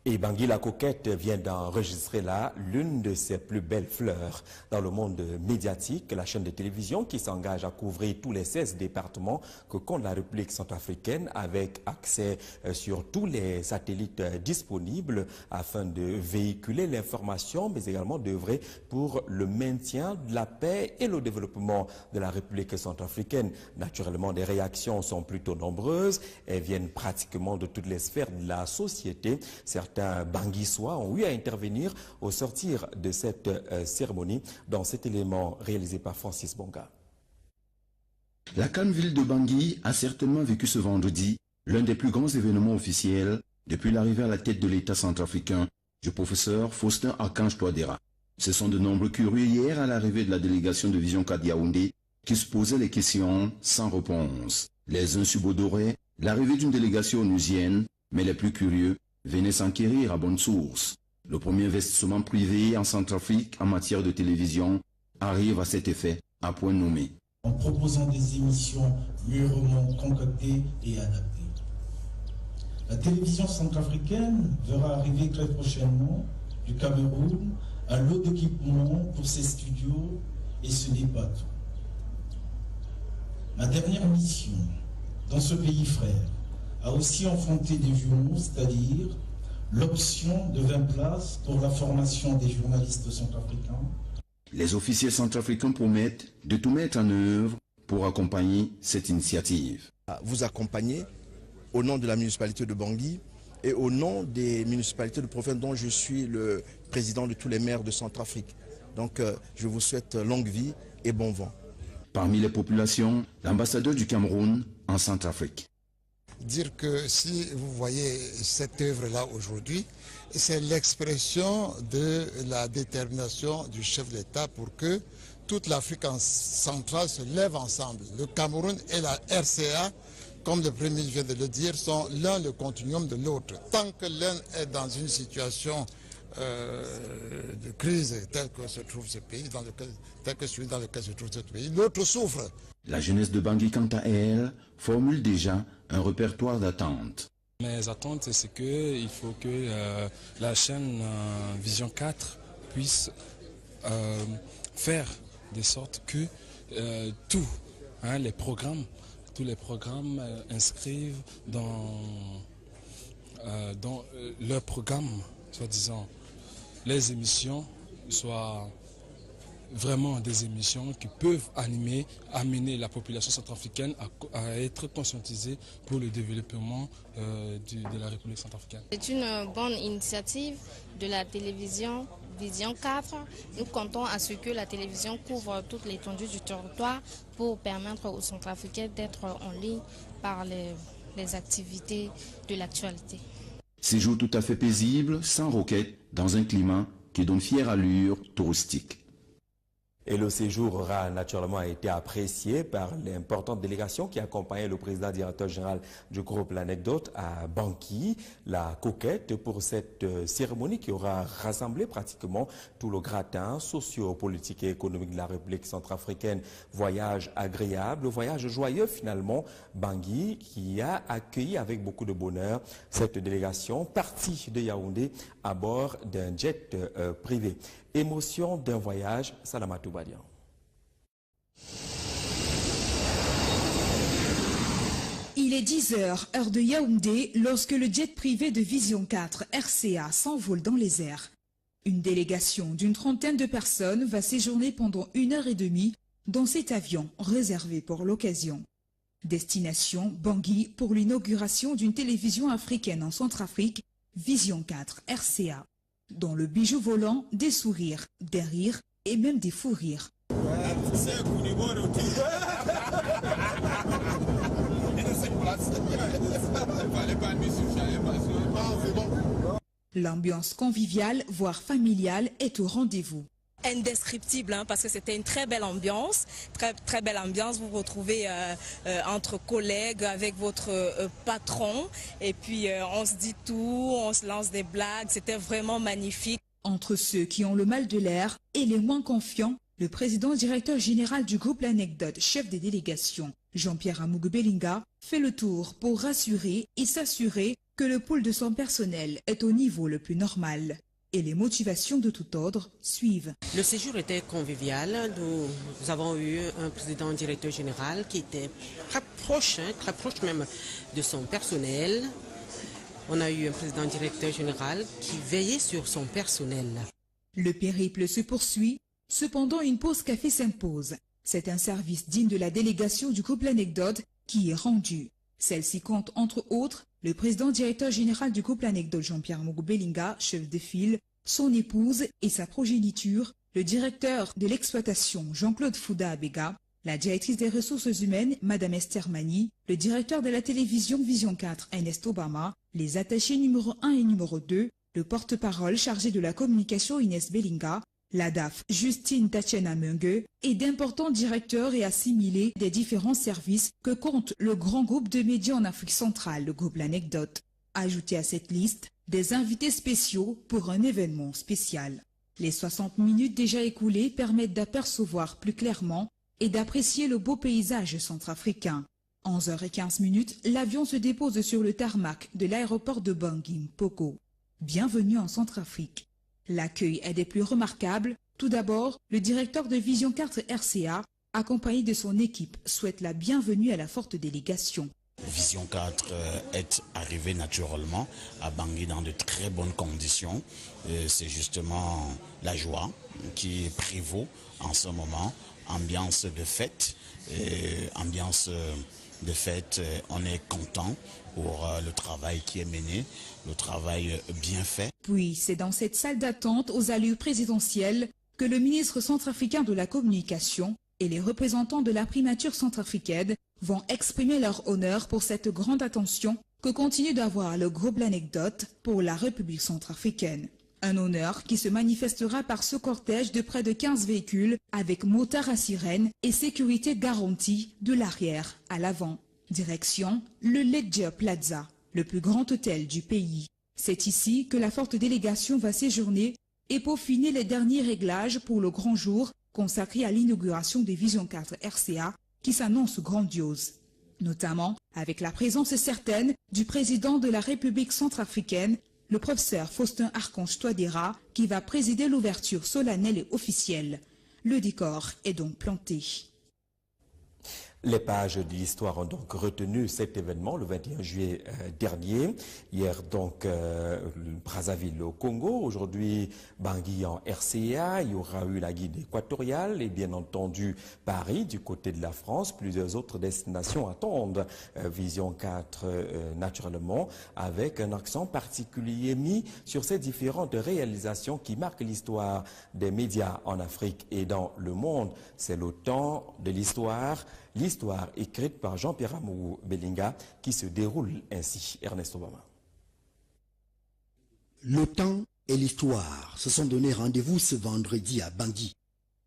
B: Et Bangui la Coquette vient d'enregistrer là l'une de ses plus belles fleurs dans le monde médiatique, la chaîne de télévision qui s'engage à couvrir tous les 16 départements que compte la République centrafricaine avec accès sur tous les satellites disponibles afin de véhiculer l'information mais également d'œuvrer pour le maintien de la paix et le développement de la République centrafricaine. Naturellement, les réactions sont plutôt nombreuses, elles viennent pratiquement de toutes les sphères de la société. Certains Banguissois ont eu à intervenir au sortir de cette cérémonie dans cet élément réalisé par Francis Bonga.
X: La calme ville de Bangui a certainement vécu ce vendredi l'un des plus grands événements officiels depuis l'arrivée à la tête de l'État centrafricain du professeur Faustin Archange Touadéra. Ce sont de nombreux curieux hier à l'arrivée de la délégation de Vision 4 Yaoundé qui se posaient les questions sans réponse. Les uns subodoraient l'arrivée d'une délégation onusienne, mais les plus curieux venaient s'enquérir à bonne source. Le premier investissement privé en Centrafrique en matière de télévision arrive à cet effet, à point nommé.
A: En proposant des émissions mûrement concoctées et adaptées. La télévision centrafricaine verra arriver très prochainement du Cameroun un lot d'équipements pour ses studios et ce n'est pas tout. Ma dernière mission dans ce pays frère a aussi enfanté des jumeaux, c'est-à-dire l'option de 20 places pour la formation des journalistes centrafricains.
X: Les officiers centrafricains promettent de tout mettre en œuvre pour accompagner cette initiative.
F: Vous accompagner au nom de la municipalité de Bangui et au nom des municipalités de province dont je suis le président de tous les maires de Centrafrique. Donc je vous souhaite longue vie et bon vent.
X: Parmi les populations, l'ambassadeur du Cameroun en Centrafrique.
G: Dire que si vous voyez cette œuvre-là aujourd'hui, c'est l'expression de la détermination du chef de l'État pour que toute l'Afrique centrale se lève ensemble. Le Cameroun et la RCA, comme le Premier ministre vient de le dire, sont l'un le continuum de l'autre. Tant que l'un est dans une situation de crise telle que se trouve ce pays, tel que celui dans lequel se trouve ce pays, l'autre souffre.
X: La jeunesse de Bangui, quant à elle, formule déjà un répertoire d'attentes.
I: Mes attentes, c'est qu'il faut que la chaîne Vision 4 puisse faire de sorte que tous les programmes inscrivent dans leur programme, soi-disant, les émissions soient vraiment des émissions qui peuvent amener la population centrafricaine à être conscientisée pour le développement de la République centrafricaine.
J: C'est une bonne initiative de la télévision Vision 4. Nous comptons à ce que la télévision couvre toute l'étendue du territoire pour permettre aux Centrafricains d'être en ligne par les activités de l'actualité.
X: Séjour tout à fait paisible, sans roquette, dans un climat qui donne fière allure touristique.
B: Et le séjour aura naturellement été apprécié par l'importante délégation qui accompagnait le président directeur général du groupe L'Anecdote à Bangui, la coquette, pour cette cérémonie qui aura rassemblé pratiquement tout le gratin socio-politique et économique de la République centrafricaine. Voyage agréable, voyage joyeux finalement. Bangui qui a accueilli avec beaucoup de bonheur cette délégation partie de Yaoundé à bord d'un jet privé. Émotion d'un voyage, Salamatou Badian.
H: Il est 10h, heure de Yaoundé, lorsque le jet privé de Vision 4 RCA s'envole dans les airs. Une délégation d'une trentaine de personnes va séjourner pendant 1h30 dans cet avion réservé pour l'occasion. Destination Bangui pour l'inauguration d'une télévision africaine en Centrafrique, Vision 4 RCA. Dans le bijou volant, des sourires, des rires et même des fous rires. L'ambiance conviviale, voire familiale, est au rendez-vous.
K: Indescriptible, hein, parce que c'était une très belle ambiance, très belle ambiance. Vous vous retrouvez entre collègues avec votre patron et puis on se dit tout, on se lance des blagues, c'était vraiment magnifique.
H: Entre ceux qui ont le mal de l'air et les moins confiants, le président directeur général du groupe L'Anecdote, chef des délégations, Jean-Pierre Amougou Belinga, fait le tour pour rassurer et s'assurer que le pool de son personnel est au niveau le plus normal. Et les motivations de tout ordre suivent.
N: Le séjour était convivial. Nous avons eu un président directeur général qui était très proche même de son personnel. On a eu un président directeur général qui veillait sur son personnel.
H: Le périple se poursuit. Cependant, une pause café s'impose. C'est un service digne de la délégation du groupe L'Anecdote qui est rendu. Celle-ci compte entre autres le président directeur général du groupe L'Anecdote, Jean-Pierre Amougou Belinga, chef de file, son épouse et sa progéniture, le directeur de l'exploitation, Jean-Claude Fouda Abega, la directrice des ressources humaines, Madame Esther Mani, le directeur de la télévision Vision 4, Ernest Obama, les attachés numéro 1 et numéro 2, le porte-parole chargé de la communication, Inès Belinga, la DAF, Justine Tachena Mungue, et d'importants directeurs et assimilés des différents services que compte le grand groupe de médias en Afrique centrale, le groupe L'Anecdote. Ajoutez à cette liste des invités spéciaux pour un événement spécial. Les 60 minutes déjà écoulées permettent d'apercevoir plus clairement et d'apprécier le beau paysage centrafricain. 11h15, l'avion se dépose sur le tarmac de l'aéroport de Bangui, Mpoko. Bienvenue en Centrafrique. L'accueil est des plus remarquables. Tout d'abord, le directeur de Vision 4 RCA, accompagné de son équipe, souhaite la bienvenue à la forte délégation.
X: Vision 4 est arrivé naturellement à Bangui dans de très bonnes conditions. C'est justement la joie qui prévaut en ce moment. Ambiance de fête, on est content pour le travail qui est mené, le travail bien fait.
H: Puis c'est dans cette salle d'attente aux allures présidentielles que le ministre centrafricain de la Communication et les représentants de la primature centrafricaine vont exprimer leur honneur pour cette grande attention que continue d'avoir le groupe L'Anecdote pour la République centrafricaine. Un honneur qui se manifestera par ce cortège de près de 15 véhicules avec motard à sirène et sécurité garantie de l'arrière à l'avant. Direction le Ledger Plaza, le plus grand hôtel du pays. C'est ici que la forte délégation va séjourner et peaufiner les derniers réglages pour le grand jour consacré à l'inauguration des Vision 4 RCA qui s'annonce grandiose. Notamment avec la présence certaine du président de la République centrafricaine, le professeur Faustin Archange Touadéra, qui va présider l'ouverture solennelle et officielle. Le décor est donc planté.
B: Les pages de l'histoire ont donc retenu cet événement le 21 juillet dernier. Hier donc Brazzaville au Congo, aujourd'hui Bangui en RCA, il y aura eu la Guinée équatoriale et bien entendu Paris du côté de la France. Plusieurs autres destinations attendent Vision 4 naturellement avec un accent particulier mis sur ces différentes réalisations qui marquent l'histoire des médias en Afrique et dans le monde. C'est le temps de l'histoire écrite par Jean-Pierre Amougou Belinga qui se déroule ainsi. Ernest Obama.
U: Le temps
L: et l'histoire se sont donné rendez-vous ce vendredi à Bangui.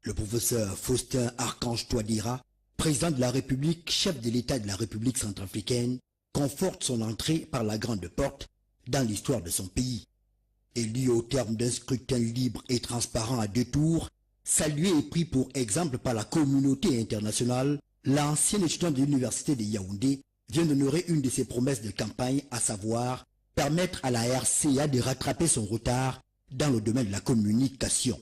L: Le professeur Faustin Archange Touadéra, président de la République, chef de l'État de la République centrafricaine, conforte son entrée par la grande porte dans l'histoire de son pays. Élu au terme d'un scrutin libre et transparent à 2 tours, salué et pris pour exemple par la communauté internationale, l'ancien étudiant de l'université de Yaoundé vient d'honorer une de ses promesses de campagne, à savoir permettre à la RCA de rattraper son retard dans le domaine de la communication.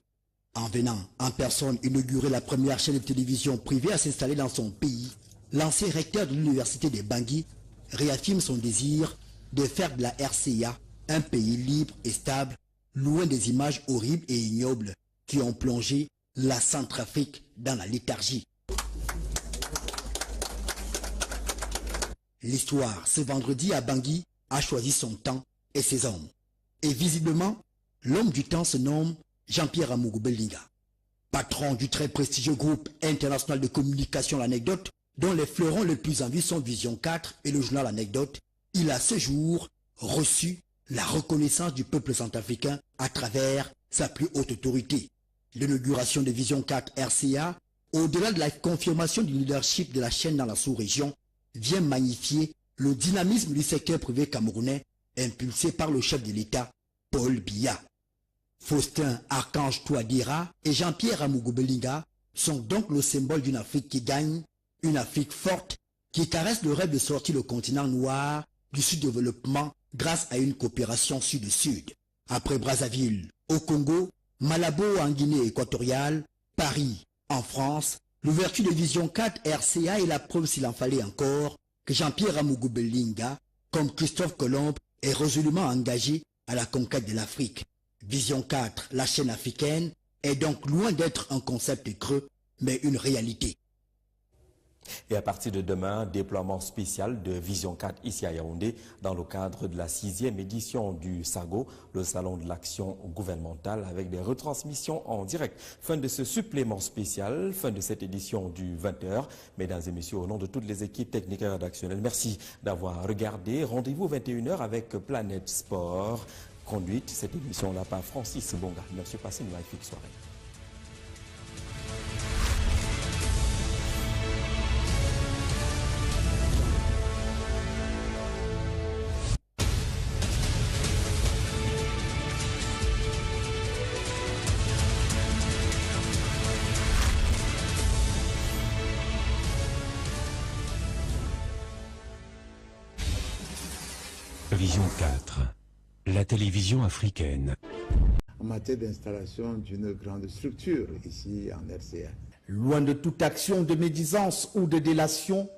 L: En venant en personne inaugurer la première chaîne de télévision privée à s'installer dans son pays, l'ancien recteur de l'université de Bangui réaffirme son désir de faire de la RCA un pays libre et stable, loin des images horribles et ignobles qui ont plongé la Centrafrique dans la léthargie. L'histoire, ce vendredi à Bangui, a choisi son temps et ses hommes. Et visiblement, l'homme du temps se nomme Jean-Pierre Amougou Belinga. Patron du très prestigieux groupe international de communication L'Anecdote, dont les fleurons les plus en vue sont Vision 4 et le journal L'Anecdote, il a ce jour reçu la reconnaissance du peuple centrafricain à travers sa plus haute autorité. L'inauguration de Vision 4 RCA, au-delà de la confirmation du leadership de la chaîne dans la sous-région, vient magnifier le dynamisme du secteur privé camerounais impulsé par le chef de l'État, Paul Biya. Faustin Archange Touadéra et Jean-Pierre Amougou Belinga sont donc le symbole d'une Afrique qui gagne, une Afrique forte qui caresse le rêve de sortir le continent noir du sous-développement grâce à une coopération sud-sud. Après Brazzaville, au Congo, Malabo en Guinée équatoriale, Paris en France, l'ouverture de Vision 4 RCA est la preuve, s'il en fallait encore, que Jean-Pierre Amougou Belinga, comme Christophe Colomb, est résolument engagé à la conquête de l'Afrique. Vision 4, la chaîne africaine, est donc loin d'être un concept creux, mais une réalité.
B: Et à partir de demain, déploiement spécial de Vision 4 ici à Yaoundé dans le cadre de la 6e édition du SAGO, le Salon de l'Action Gouvernementale, avec des retransmissions en direct. Fin de ce supplément spécial, fin de cette édition du 20h. Mesdames et messieurs, au nom de toutes les équipes techniques et rédactionnelles, merci d'avoir regardé. Rendez-vous 21h avec Planète Sport. Conduite cette émission-là par Francis Bonga. Merci, passez une magnifique soirée.
M: Vision 4, la télévision africaine.
W: En matière d'installation d'une grande structure ici en RCA.
U: Loin de toute action de médisance ou de délation,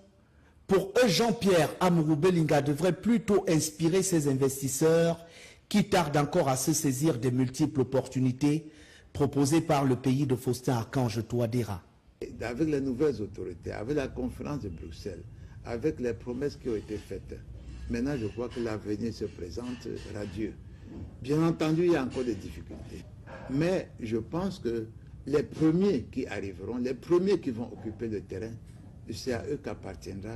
U: pour eux, Jean-Pierre Amougou Belinga devrait plutôt inspirer ses investisseurs qui tardent encore à se saisir des multiples opportunités proposées par le pays de Faustin Archange Touadéra.
W: Avec les nouvelles autorités, avec la conférence de Bruxelles, avec les promesses qui ont été faites, maintenant, je crois que l'avenir se présente radieux. Bien entendu, il y a encore des difficultés. Mais je pense que les premiers qui arriveront, les premiers qui vont occuper le terrain, c'est à eux qu'appartiendra,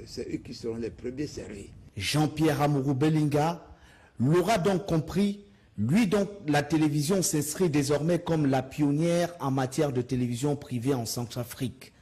W: c'est eux qui seront les premiers servis.
U: Jean-Pierre Amougou Belinga l'aura donc compris. Lui, donc, la télévision s'inscrit désormais comme la pionnière en matière de télévision privée en Centrafrique.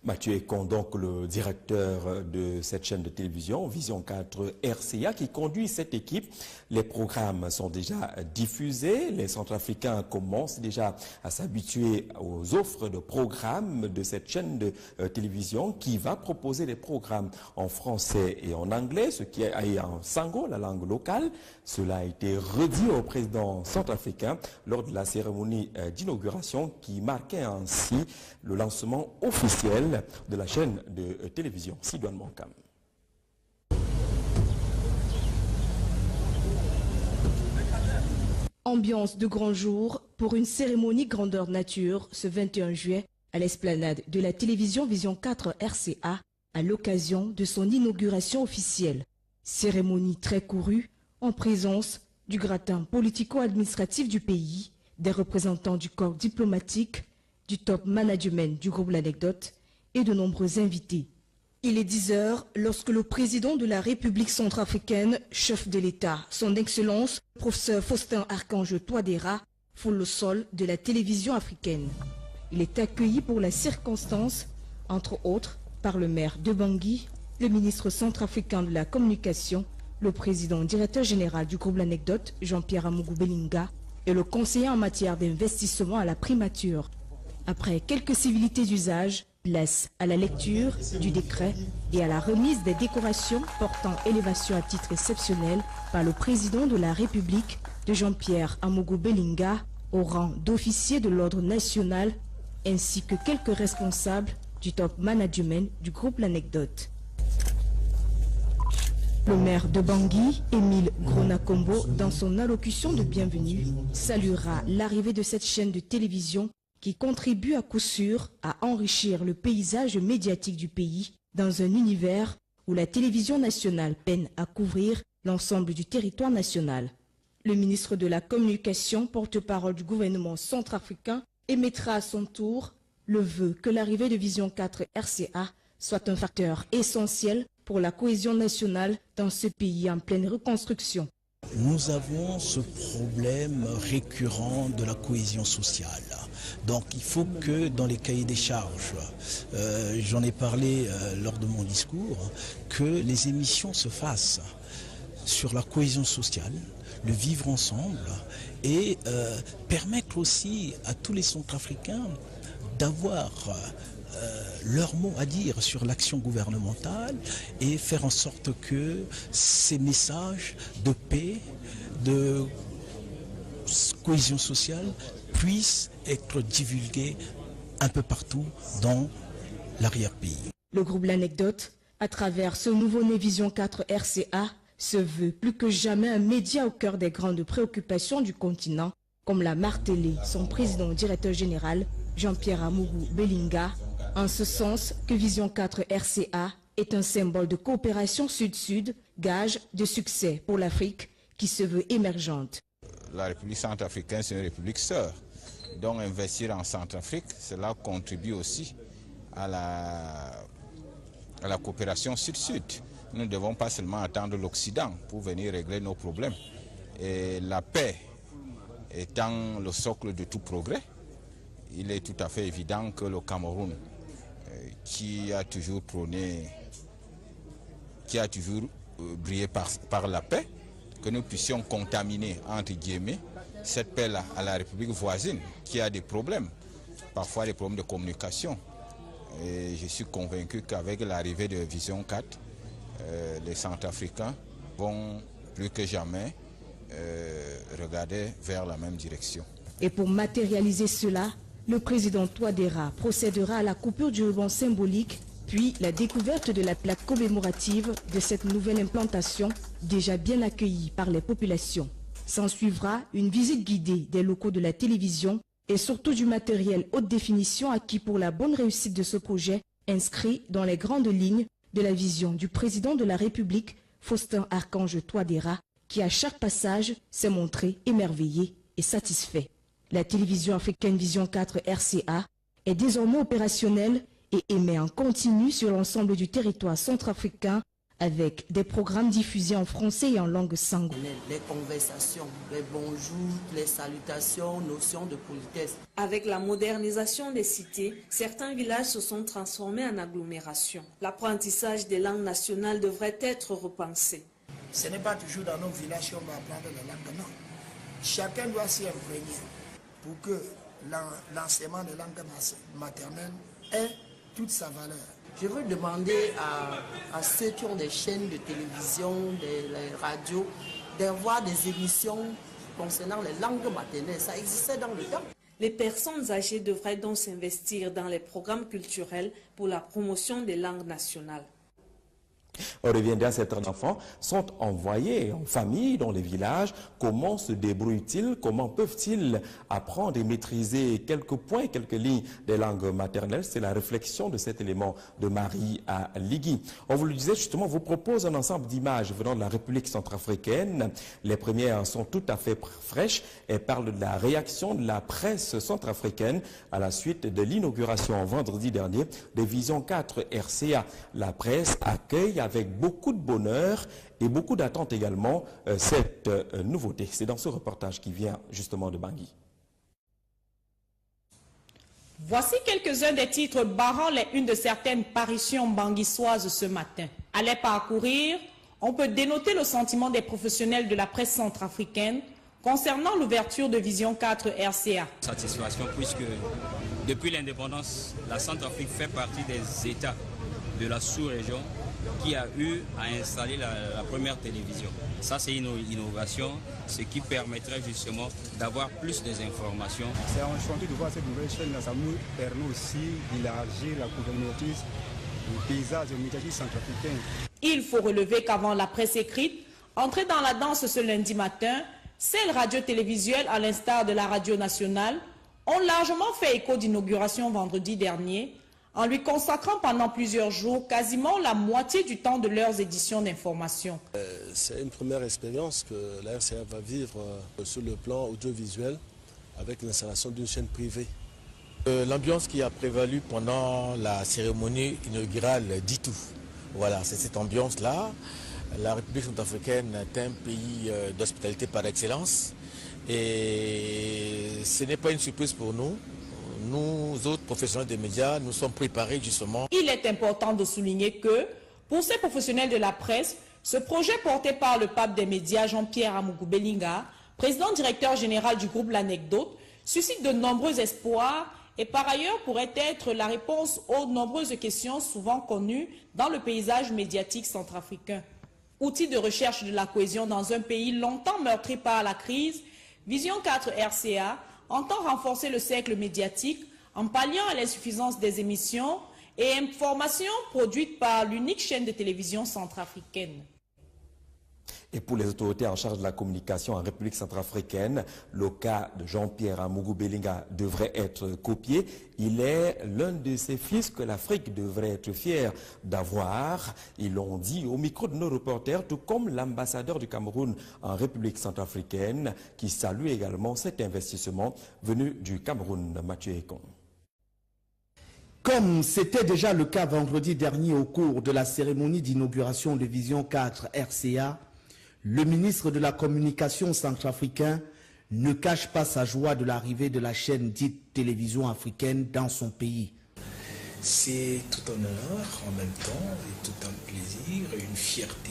B: Mathieu Ekon, donc le directeur de cette chaîne de télévision, Vision 4 RCA, qui conduit cette équipe. Les programmes sont déjà diffusés. Les Centrafricains commencent déjà à s'habituer aux offres de programmes de cette chaîne de télévision qui va proposer des programmes en français et en anglais, ce qui est en sango, la langue locale. Cela a été redit au président centrafricain lors de la cérémonie d'inauguration qui marquait ainsi le lancement officiel de la chaîne de télévision Sidoine Monkam.
C: Ambiance de grand jour pour une cérémonie grandeur nature ce 21 juillet à l'esplanade de la télévision Vision 4 RCA à l'occasion de son inauguration officielle. Cérémonie très courue en présence du gratin politico-administratif du pays, des représentants du corps diplomatique, du top management du groupe L'Anecdote et de nombreux invités. Il est 10 heures lorsque le président de la République centrafricaine, chef de l'État, son Excellence, professeur Faustin Archange Touadéra, foule le sol de la télévision africaine. Il est accueilli pour la circonstance, entre autres, par le maire de Bangui, le ministre centrafricain de la communication, le président directeur général du groupe L'Anecdote, Jean-Pierre Amougou Belinga, et le conseiller en matière d'investissement à la primature. Après quelques civilités d'usage, place à la lecture du décret et à la remise des décorations portant élévation à titre exceptionnel par le président de la République de Jean-Pierre Amougou Belinga au rang d'officier de l'ordre national ainsi que quelques responsables du top management du groupe L'Anecdote. Le maire de Bangui, Émile Gronakombo, dans son allocution de bienvenue, saluera l'arrivée de cette chaîne de télévision qui contribue à coup sûr à enrichir le paysage médiatique du pays dans un univers où la télévision nationale peine à couvrir l'ensemble du territoire national. Le ministre de la Communication, porte-parole du gouvernement centrafricain, émettra à son tour le vœu que l'arrivée de Vision 4 RCA soit un facteur essentiel pour la cohésion nationale dans ce pays en pleine reconstruction.
A: Nous avons ce problème récurrent de la cohésion sociale. Donc il faut que dans les cahiers des charges, j'en ai parlé lors de mon discours, que les émissions se fassent sur la cohésion sociale, le vivre ensemble et permettre aussi à tous les Centrafricains d'avoir leur mot à dire sur l'action gouvernementale et faire en sorte que ces messages de paix, de cohésion sociale puissent être divulgués un peu partout dans l'arrière-pays.
C: Le groupe L'Anecdote, à travers ce nouveau-né Vision 4 RCA, se veut plus que jamais un média au cœur des grandes préoccupations du continent, comme l'a martelé son président directeur général, Jean-Pierre Amougou Belinga, en ce sens que Vision 4 RCA est un symbole de coopération sud-sud, gage de succès pour l'Afrique qui se veut émergente.
D: La République centrafricaine, c'est une république sœur. Donc investir en Centrafrique, cela contribue aussi à la coopération sud-sud. Nous ne devons pas seulement attendre l'Occident pour venir régler nos problèmes. Et la paix étant le socle de tout progrès, il est tout à fait évident que le Cameroun, qui a toujours prôné, qui a toujours brillé par la paix, que nous puissions contaminer, entre guillemets, cette paix-là à la République voisine, qui a des problèmes, parfois des problèmes de communication. Et je suis convaincu qu'avec l'arrivée de Vision 4, les Centrafricains vont plus que jamais regarder vers la même direction.
C: Et pour matérialiser cela, le président Touadéra procédera à la coupure du ruban symbolique, puis la découverte de la plaque commémorative de cette nouvelle implantation, déjà bien accueillie par les populations. S'en suivra une visite guidée des locaux de la télévision et surtout du matériel haute définition acquis pour la bonne réussite de ce projet, inscrit dans les grandes lignes de la vision du président de la République, Faustin Archange Touadéra, qui à chaque passage s'est montré émerveillé et satisfait. La télévision africaine Vision 4 RCA est désormais opérationnelle et émet en continu sur l'ensemble du territoire centrafricain avec des programmes diffusés en français et en langue sango.
O: Les conversations, les bonjours, les salutations, notions de politesse.
P: Avec la modernisation des cités, certains villages se sont transformés en agglomérations. L'apprentissage des langues nationales devrait être repensé.
Q: Ce n'est pas toujours dans nos villages qu'on va apprendre la langue, non. Chacun doit s'y imprégner pour que l'enseignement de langue maternelle ait toute sa valeur.
O: Je veux demander à ceux qui ont des chaînes de télévision, des radios, d'avoir des émissions concernant les langues maternelles. Ça existait dans le temps.
P: Les personnes âgées devraient donc s'investir dans les programmes culturels pour la promotion des langues nationales.
B: On reviendra à certains enfants sont envoyés en famille dans les villages. Comment se débrouillent-ils? Comment peuvent-ils apprendre et maîtriser quelques points, quelques lignes des langues maternelles? C'est la réflexion de cet élément de Marie à Ligui. On vous le disait justement, vous propose un ensemble d'images venant de la République centrafricaine. Les premières sont tout à fait fraîches et parlent de la réaction de la presse centrafricaine à la suite de l'inauguration vendredi dernier de Vision 4 RCA. La presse accueille avec beaucoup de bonheur et beaucoup d'attente également cette nouveauté. C'est dans ce reportage qui vient justement de Bangui.
P: Voici quelques-uns des titres barrant les unes de certaines parutions banguissoises ce matin. À les parcourir, on peut dénoter le sentiment des professionnels de la presse centrafricaine concernant l'ouverture de Vision 4 RCA.
R: Satisfaction puisque depuis l'indépendance, la Centrafrique fait partie des États de la sous-région qui a eu à installer la première télévision. Ça, c'est une innovation, ce qui permettrait justement d'avoir plus d'informations.
S: C'est enchanté de voir cette nouvelle chaîne, ça nous permet aussi d'élargir la couverture du paysage médiatique centrafricain.
P: Il faut relever qu'avant la presse écrite, entrer dans la danse ce lundi matin, celles radio-télévisuelles, à l'instar de la radio nationale, ont largement fait écho d'inauguration vendredi dernier, en lui consacrant pendant plusieurs jours quasiment la moitié du temps de leurs éditions d'information.
T: C'est une première expérience que la RCA va vivre sur le plan audiovisuel avec l'installation d'une chaîne privée.
V: L'ambiance qui a prévalu pendant la cérémonie inaugurale dit tout. Voilà, c'est cette ambiance-là. La République centrafricaine est un pays d'hospitalité par excellence et ce n'est pas une surprise pour nous. Nous autres professionnels des médias, nous sommes préparés justement.
P: Il est important de souligner que, pour ces professionnels de la presse, ce projet porté par le pape des médias Jean-Pierre Amougou Belinga, président directeur général du groupe L'Anecdote, suscite de nombreux espoirs et par ailleurs pourrait être la réponse aux nombreuses questions souvent connues dans le paysage médiatique centrafricain. Outil de recherche de la cohésion dans un pays longtemps meurtri par la crise, Vision 4 RCA entend renforcer le cercle médiatique en palliant à l'insuffisance des émissions et informations produites par l'unique chaîne de télévision centrafricaine.
B: Et pour les autorités en charge de la communication en République centrafricaine, le cas de Jean-Pierre Amougou Belinga devrait être copié. Il est l'un de ces fils que l'Afrique devrait être fière d'avoir. Ils l'ont dit au micro de nos reporters, tout comme l'ambassadeur du Cameroun en République centrafricaine, qui salue également cet investissement venu du Cameroun. Mathieu Ekon.
U: Comme c'était déjà le cas vendredi dernier au cours de la cérémonie d'inauguration de Vision 4 RCA, le ministre de la Communication centrafricain ne cache pas sa joie de l'arrivée de la chaîne dite télévision africaine dans son pays.
A: C'est tout un honneur en même temps et tout un plaisir et une fierté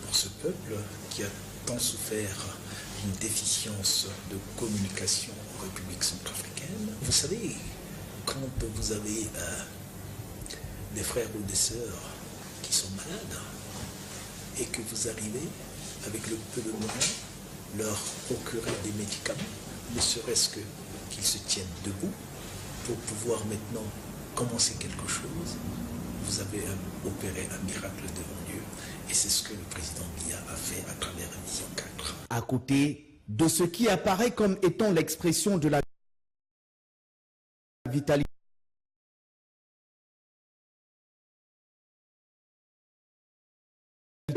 A: pour ce peuple qui a tant souffert d'une déficience de communication en République centrafricaine. Vous savez, quand vous avez des frères ou des sœurs qui sont malades, et que vous arrivez, avec le peu de moyens, leur procurer des médicaments, ne serait-ce qu'ils se tiennent debout, pour pouvoir maintenant commencer quelque chose, vous avez opéré un miracle devant Dieu, et c'est ce que le président Biya a fait à travers la Vision 4.
U: À côté de ce qui apparaît comme étant l'expression de la vitalité,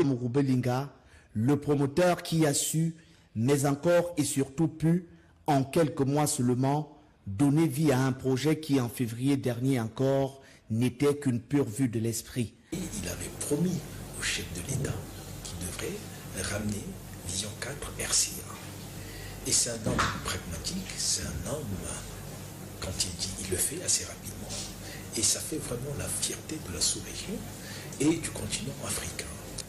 U: Amougou Belinga, le promoteur qui a su, mais encore et surtout pu, en quelques mois seulement, donner vie à un projet qui, en février dernier encore, n'était qu'une pure vue de l'esprit.
A: Il avait promis au chef de l'État qu'il devrait ramener Vision 4 RCA. Et c'est un homme pragmatique, c'est un homme, quand il dit, il le fait assez rapidement. Et ça fait vraiment la fierté de la sous-région et du continent africain.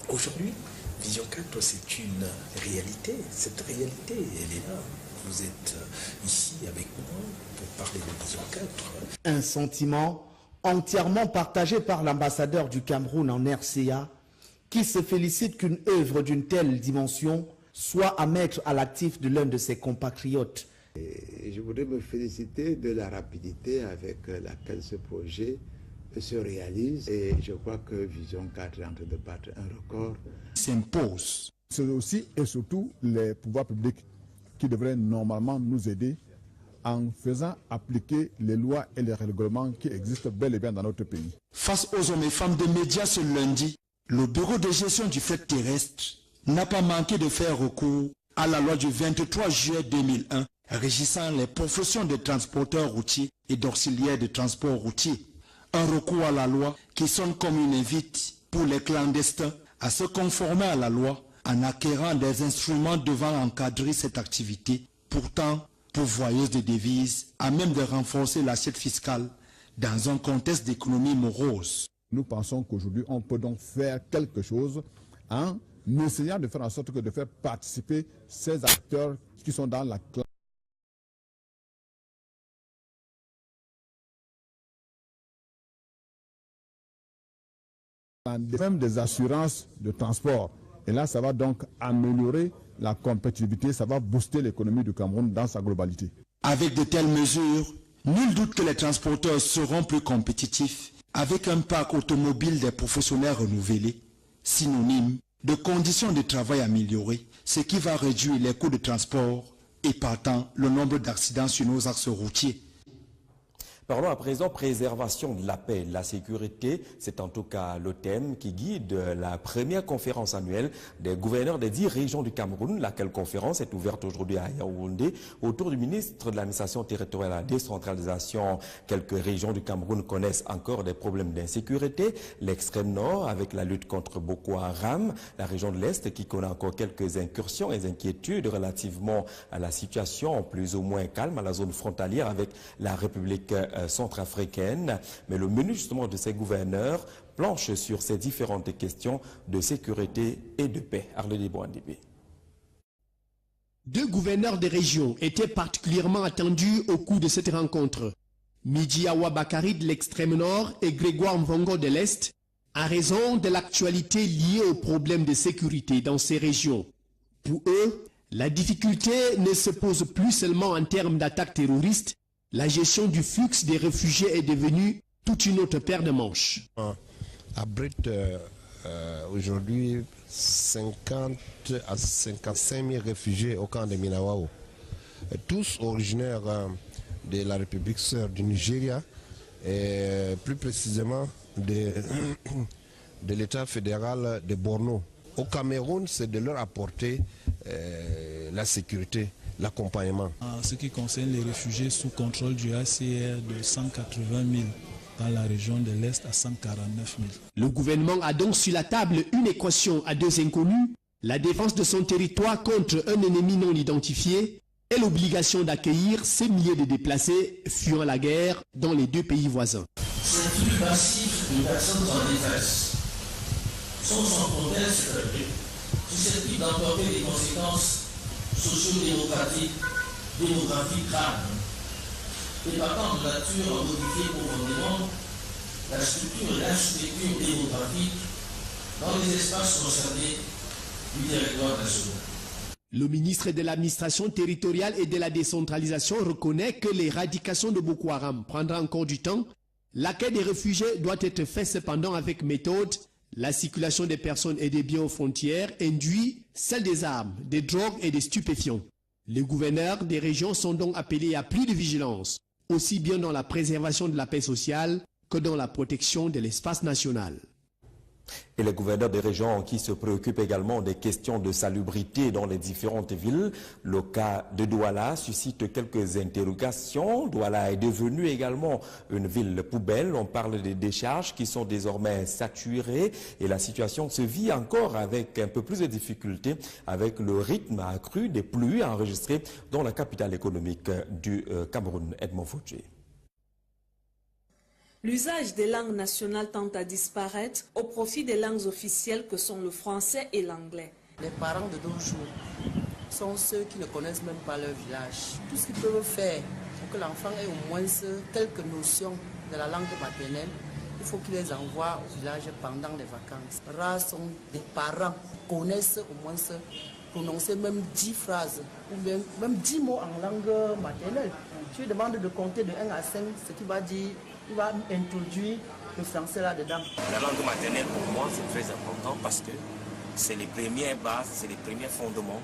A: Aujourd'hui, Vision 4, c'est une réalité. Cette réalité, elle est là. Vous êtes ici avec moi pour parler de Vision 4.
U: Un sentiment entièrement partagé par l'ambassadeur du Cameroun en RCA, qui se félicite qu'une œuvre d'une telle dimension soit à mettre à l'actif de l'un de ses compatriotes.
W: Et je voudrais me féliciter de la rapidité avec laquelle ce projet se réalise et je crois que Vision 4 est en train de battre un record.
E: S'impose. C'est aussi et surtout les pouvoirs publics qui devraient normalement nous aider en faisant appliquer les lois et les règlements qui existent bel et bien dans notre pays.
L: Face aux hommes et femmes de médias ce lundi, le Bureau de gestion du fret terrestre n'a pas manqué de faire recours à la loi du 23 juillet 2001 régissant les professions de transporteurs routiers et d'auxiliaires de transport routier. Un recours à la loi qui sonne comme une invite pour les clandestins à se conformer à la loi en acquérant des instruments devant encadrer cette activité, pourtant pourvoyeuse de devises, à même de renforcer l'assiette fiscale dans un contexte d'économie morose.
E: Nous pensons qu'aujourd'hui, on peut donc faire quelque chose en essayant de faire en sorte que de faire participer ces acteurs qui sont dans la classe. Même des assurances de transport. Et là, ça va donc améliorer la compétitivité, ça va booster l'économie du Cameroun dans sa globalité.
L: Avec de telles mesures, nul doute que les transporteurs seront plus compétitifs avec un parc automobile des professionnels renouvelés, synonyme de conditions de travail améliorées, ce qui va réduire les coûts de transport et partant le nombre d'accidents sur nos axes routiers.
B: Parlons à présent préservation de la paix et de la sécurité. C'est en tout cas le thème qui guide la première conférence annuelle des gouverneurs des 10 régions du Cameroun. Laquelle conférence est ouverte aujourd'hui à Yaoundé autour du ministre de l'administration territoriale et de la décentralisation. Quelques régions du Cameroun connaissent encore des problèmes d'insécurité. L'extrême nord avec la lutte contre Boko Haram. La région de l'Est qui connaît encore quelques incursions et inquiétudes relativement à la situation plus ou moins calme à la zone frontalière avec la République centrafricaine, mais le menu justement de ces gouverneurs planche sur ces différentes questions de sécurité et de paix. Arlene Boandibé.
F: 2 gouverneurs des régions étaient particulièrement attendus au cours de cette rencontre. Midi Awa Bakari de l'extrême nord et Grégoire Mvongo de l'Est, en raison de l'actualité liée aux problèmes de sécurité dans ces régions. Pour eux, la difficulté ne se pose plus seulement en termes d'attaques terroristes. La gestion du flux des réfugiés est devenue toute une autre paire de manches.
G: Abrite aujourd'hui 50 à 55 000 réfugiés au camp de Minawao, tous originaires de la République sœur du Nigeria et plus précisément de l'État fédéral de Borno. Au Cameroun, c'est de leur apporter la sécurité, l'accompagnement.
I: En ce qui concerne les réfugiés sous contrôle du HCR de 180 000 dans la région de l'Est à 149 000.
F: Le gouvernement a donc sur la table une équation à 2 inconnus, la défense de son territoire contre un ennemi non identifié et l'obligation d'accueillir ces milliers de déplacés fuyant la guerre dans les 2 pays voisins.
Y: Ces flux massifs de personnes en détresse sont sans conteste susceptibles d'emporter des conséquences socio-démographiques graves et partant de nature à modifier profondément la structure et l'architecture démographique dans les espaces concernés du territoire national.
F: Le ministre de l'administration territoriale et de la décentralisation reconnaît que l'éradication de Boko Haram prendra encore du temps. L'accueil des réfugiés doit être fait cependant avec méthode. La circulation des personnes et des biens aux frontières induit celle des armes, des drogues et des stupéfiants. Les gouverneurs des régions sont donc appelés à plus de vigilance, aussi bien dans la préservation de la paix sociale que dans la protection de l'espace national.
B: Et les gouverneurs des régions qui se préoccupent également des questions de salubrité dans les différentes villes. Le cas de Douala suscite quelques interrogations. Douala est devenue également une ville poubelle. On parle des décharges qui sont désormais saturées et la situation se vit encore avec un peu plus de difficultés avec le rythme accru des pluies enregistrées dans la capitale économique du Cameroun, Edmond Fouché.
Z: L'usage des langues nationales tend à disparaître au profit des langues officielles que sont le français et l'anglais.
O: Les parents de nos jours sont ceux qui ne connaissent même pas leur village. Tout ce qu'ils peuvent faire pour que l'enfant ait au moins quelques notions de la langue maternelle, il faut qu'ils les envoient au village pendant les vacances. Rares sont des parents qui connaissent au moins prononcer même 10 phrases ou même 10 mots en langue maternelle. Tu lui demandes de compter de 1 à 5, ce qui va dire, il va introduire le français là-dedans.
H: La langue maternelle, pour moi, c'est très important parce que c'est les premières bases, c'est les premiers fondements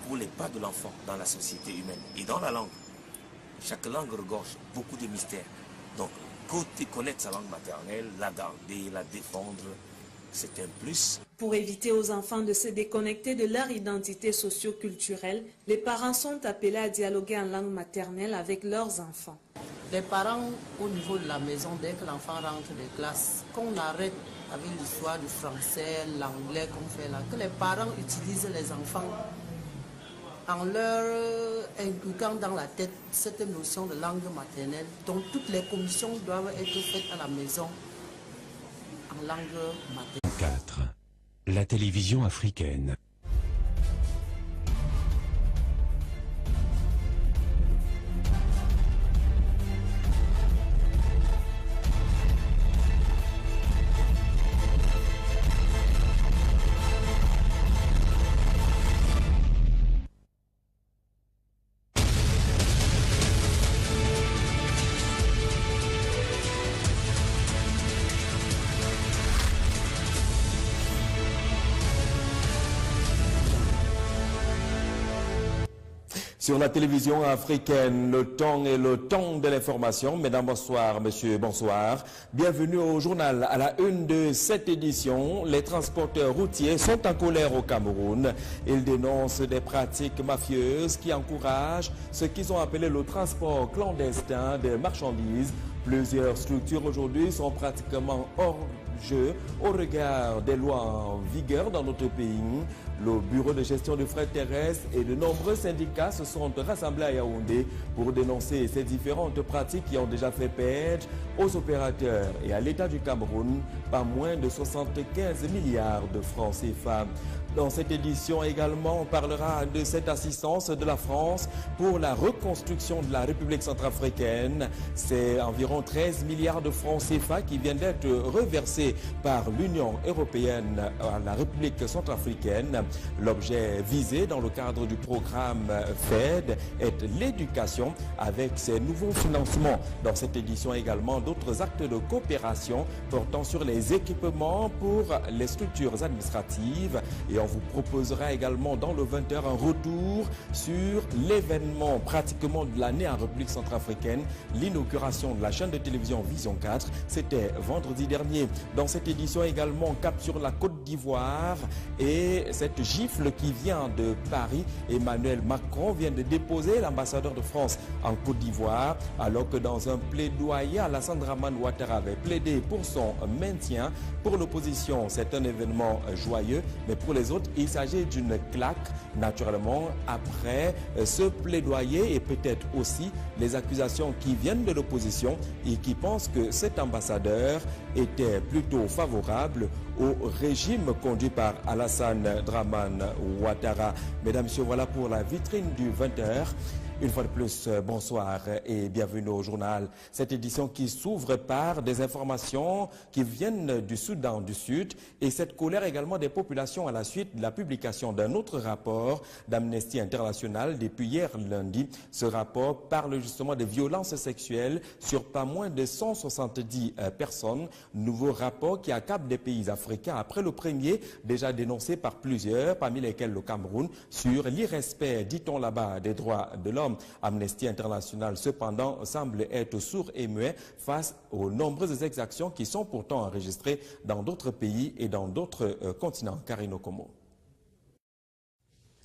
H: pour les pas de l'enfant dans la société humaine. Et dans la langue, chaque langue regorge beaucoup de mystères. Donc, connaître sa langue maternelle, la garder, la défendre, c'est un plus.
Z: Pour éviter aux enfants de se déconnecter de leur identité socio-culturelle, les parents sont appelés à dialoguer en langue maternelle avec leurs enfants.
O: Les parents, au niveau de la maison, dès que l'enfant rentre des classes, qu'on arrête avec l'histoire du français, l'anglais qu'on fait là, que les parents utilisent les enfants en leur inculquant dans la tête cette notion de langue maternelle. Donc toutes les commissions doivent être faites à la maison en langue maternelle.
J: 4. La télévision africaine.
B: Sur la télévision africaine, le temps est le temps de l'information. Mesdames, bonsoir, messieurs, bonsoir. Bienvenue au journal. À la une de cette édition, les transporteurs routiers sont en colère au Cameroun. Ils dénoncent des pratiques mafieuses qui encouragent ce qu'ils ont appelé le transport clandestin des marchandises. Plusieurs structures aujourd'hui sont pratiquement hors jeu au regard des lois en vigueur dans notre pays. Le bureau de gestion de fret terrestre et de nombreux syndicats se sont rassemblés à Yaoundé pour dénoncer ces différentes pratiques qui ont déjà fait perdre aux opérateurs et à l'État du Cameroun pas moins de 75 milliards de francs CFA. Dans cette édition également, on parlera de cette assistance de la France pour la reconstruction de la République centrafricaine. C'est environ 13 milliards de francs CFA qui viennent d'être reversés par l'Union européenne à la République centrafricaine. L'objet visé dans le cadre du programme FED est l'éducation avec ces nouveaux financements. Dans cette édition également, d'autres actes de coopération portant sur les équipements pour les structures administratives. Et on vous proposera également dans le 20h un retour sur l'événement pratiquement de l'année en République centrafricaine, l'inauguration de la chaîne de télévision Vision 4. C'était vendredi dernier. Dans cette édition également, cap sur la Côte d'Ivoire et cette gifle qui vient de Paris. Emmanuel Macron vient de déposer l'ambassadeur de France en Côte d'Ivoire, alors que dans un plaidoyer, Alassane Dramane Ouattara avait plaidé pour son maintien. Pour l'opposition, c'est un événement joyeux, mais pour les autres, il s'agit d'une claque, naturellement, après ce plaidoyer et peut-être aussi les accusations qui viennent de l'opposition et qui pensent que cet ambassadeur était plutôt favorable au régime conduit par Alassane Dramane Ouattara. Mesdames, Messieurs, voilà pour la vitrine du 20h. Une fois de plus, bonsoir et bienvenue au journal. Cette édition qui s'ouvre par des informations qui viennent du Soudan du Sud et cette colère également des populations à la suite de la publication d'un autre rapport d'Amnesty International depuis hier lundi. Ce rapport parle justement des violences sexuelles sur pas moins de 170 personnes. Nouveau rapport qui accable des pays africains après le premier déjà dénoncé par plusieurs, parmi lesquels le Cameroun, sur l'irrespect, dit-on là-bas, des droits de l'homme. Amnesty International, cependant, semble être sourd et muet face aux nombreuses exactions qui sont pourtant enregistrées dans d'autres pays et dans d'autres continents. Karine Komo.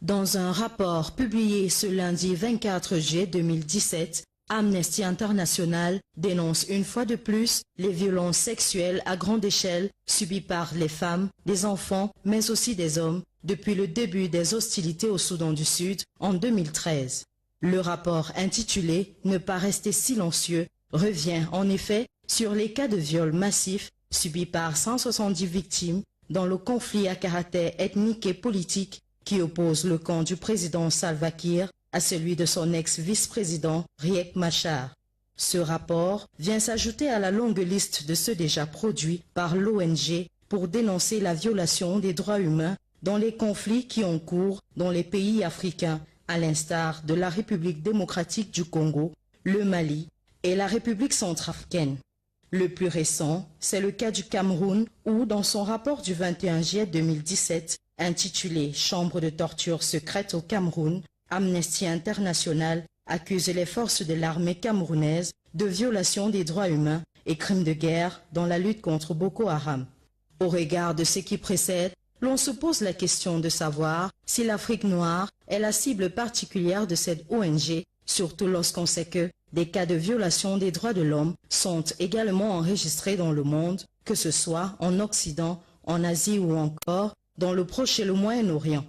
C: Dans un rapport publié ce lundi 24 juillet 2017, Amnesty International dénonce une fois de plus les violences sexuelles à grande échelle subies par les femmes, les enfants, mais aussi des hommes depuis le début des hostilités au Soudan du Sud en 2013. Le rapport intitulé « Ne pas rester silencieux » revient en effet sur les cas de viol massifs subis par 170 victimes dans le conflit à caractère ethnique et politique qui oppose le camp du président Salva Kiir à celui de son ex-vice-président Riek Machar. Ce rapport vient s'ajouter à la longue liste de ceux déjà produits par l'ONG pour dénoncer la violation des droits humains dans les conflits qui ont cours dans les pays africains, à l'instar de la République démocratique du Congo, le Mali et la République centrafricaine. Le plus récent, c'est le cas du Cameroun où, dans son rapport du 21 juillet 2017, intitulé « Chambre de torture secrète au Cameroun », Amnesty International accuse les forces de l'armée camerounaise de violation des droits humains et crimes de guerre dans la lutte contre Boko Haram. Au regard de ce qui précède, l'on se pose la question de savoir si l'Afrique noire est la cible particulière de cette ONG, surtout lorsqu'on sait que des cas de violation des droits de l'homme sont également enregistrés dans le monde, que ce soit en Occident, en Asie ou encore dans le Proche et le Moyen-Orient.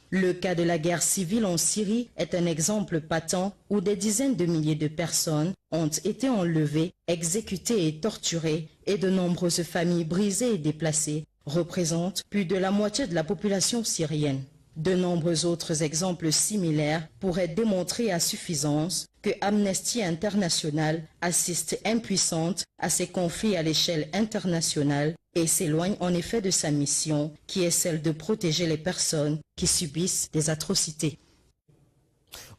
C: Le cas de la guerre civile en Syrie est un exemple patent où des dizaines de milliers de personnes ont été enlevées, exécutées et torturées, et de nombreuses familles brisées et déplacées représentent plus de la moitié de la population syrienne. De nombreux autres exemples similaires pourraient démontrer à suffisance que Amnesty International assiste impuissante à ces conflits à l'échelle internationale et s'éloigne en effet de sa mission, qui est celle de protéger les personnes qui subissent des atrocités.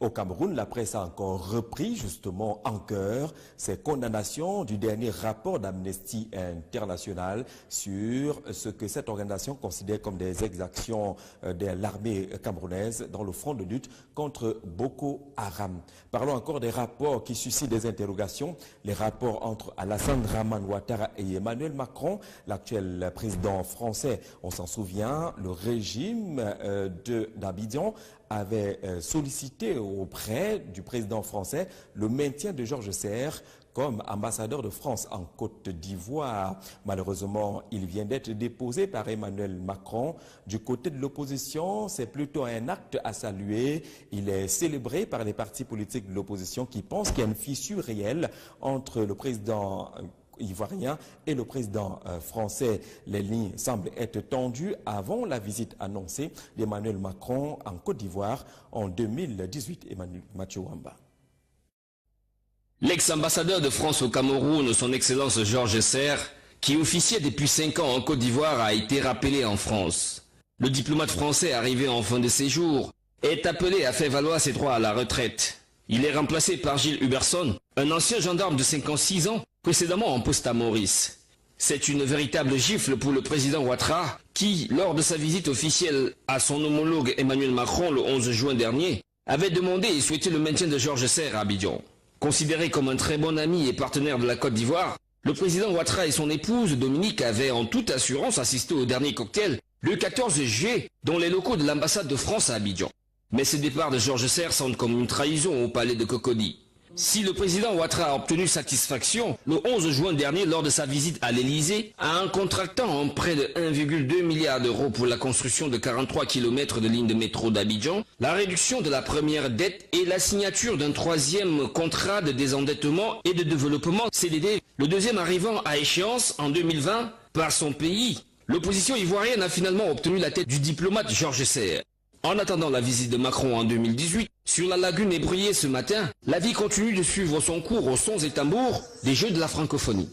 B: Au Cameroun, la presse a encore repris justement en cœur ces condamnations du dernier rapport d'Amnesty International sur ce que cette organisation considère comme des exactions de l'armée camerounaise dans le front de lutte contre Boko Haram. Parlons encore des rapports qui suscitent des interrogations. Les rapports entre Alassane Dramane Ouattara et Emmanuel Macron, l'actuel président français. On s'en souvient, le régime d'Abidjan avait sollicité auprès du président français le maintien de Georges Serre comme ambassadeur de France en Côte d'Ivoire. Malheureusement, il vient d'être déposé par Emmanuel Macron. Du côté de l'opposition, c'est plutôt un acte à saluer. Il est célébré par les partis politiques de l'opposition qui pensent qu'il y a une fissure réelle entre le président ivoirien et le président français. Les lignes semblent être tendues avant la visite annoncée d'Emmanuel Macron en Côte d'Ivoire en 2018. Emmanuel Mathieu Wamba.
D: L'ex-ambassadeur de France au Cameroun, son Excellence Georges Serre, qui officiait depuis 5 ans en Côte d'Ivoire, a été rappelé en France. Le diplomate français arrivé en fin de séjour est appelé à faire valoir ses droits à la retraite. Il est remplacé par Gilles Huberson, un ancien gendarme de 56 ans, précédemment en poste à Maurice. C'est une véritable gifle pour le président Ouattara, qui, lors de sa visite officielle à son homologue Emmanuel Macron le 11 juin dernier, avait demandé et souhaité le maintien de Georges Serre à Abidjan. Considéré comme un très bon ami et partenaire de la Côte d'Ivoire, le président Ouattara et son épouse Dominique avaient en toute assurance assisté au dernier cocktail le 14 juillet dans les locaux de l'ambassade de France à Abidjan. Mais ce départ de Georges Serre semble comme une trahison au palais de Cocody. Si le président Ouattara a obtenu satisfaction le 11 juin dernier lors de sa visite à l'Elysée, en contractant un prêt de 1,2 milliard d'euros pour la construction de 43 km de ligne de métro d'Abidjan, la réduction de la première dette et la signature d'un troisième contrat de désendettement et de développement CDD, le deuxième arrivant à échéance en 2020 par son pays, l'opposition ivoirienne a finalement obtenu la tête du diplomate Georges Serre. En attendant la visite de Macron en 2018, sur la lagune ébrouillée ce matin, la vie continue de suivre son cours aux sons et tambours des Jeux de la francophonie.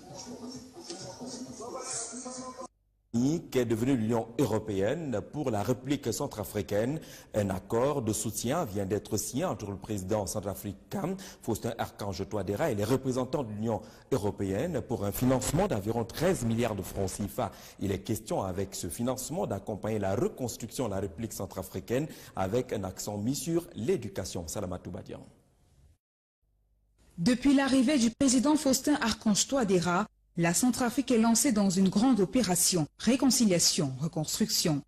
B: Qui est devenue l'Union européenne pour la République centrafricaine. Un accord de soutien vient d'être signé entre le président centrafricain Faustin-Archange Touadéra et les représentants de l'Union européenne pour un financement d'environ 13 milliards de francs CFA. Il est question avec ce financement d'accompagner la reconstruction de la République centrafricaine avec un accent mis sur l'éducation. Salamatou Badian.
K: Depuis l'arrivée du président Faustin-Archange Touadéra, la Centrafrique est lancée dans une grande opération, réconciliation, reconstruction.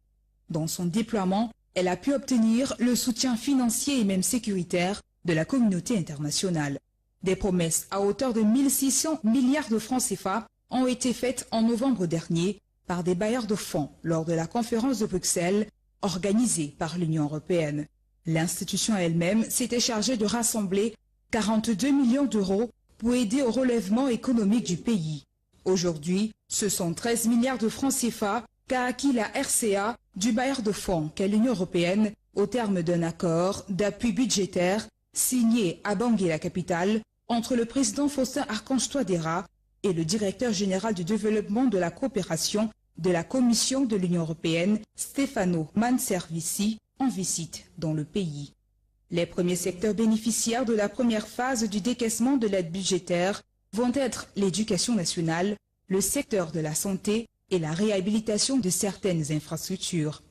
K: Dans son déploiement, elle a pu obtenir le soutien financier et même sécuritaire de la communauté internationale. Des promesses à hauteur de 1600 milliards de francs CFA ont été faites en novembre dernier par des bailleurs de fonds lors de la conférence de Bruxelles organisée par l'Union européenne. L'institution elle-même s'était chargée de rassembler 42 millions d'euros pour aider au relèvement économique du pays. Aujourd'hui, ce sont 13 milliards de francs CFA qu'a acquis la RCA du bailleur de fonds qu'est l'Union européenne au terme d'un accord d'appui budgétaire signé à Bangui, la capitale, entre le président Faustin-Archange Touadéra et le directeur général du développement de la coopération de la Commission de l'Union européenne, Stefano Manservici, en visite dans le pays. Les premiers secteurs bénéficiaires de la première phase du décaissement de l'aide budgétaire vont être l'éducation nationale, le secteur de la santé et la réhabilitation de certaines infrastructures.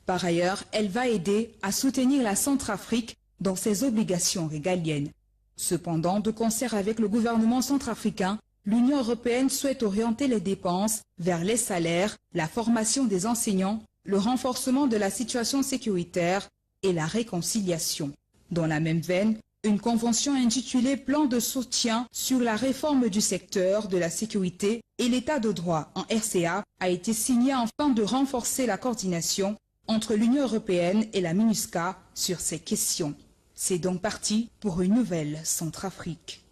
K: Par ailleurs, elle va aider à soutenir la Centrafrique dans ses obligations régaliennes. Cependant, de concert avec le gouvernement centrafricain, l'Union européenne souhaite orienter les dépenses vers les salaires, la formation des enseignants, le renforcement de la situation sécuritaire et la réconciliation. Dans la même veine, une convention intitulée « Plan de soutien sur la réforme du secteur de la sécurité et l'état de droit en RCA » a été signée afin de renforcer la coordination entre l'Union européenne et la MINUSCA sur ces questions. C'est donc parti pour une nouvelle Centrafrique.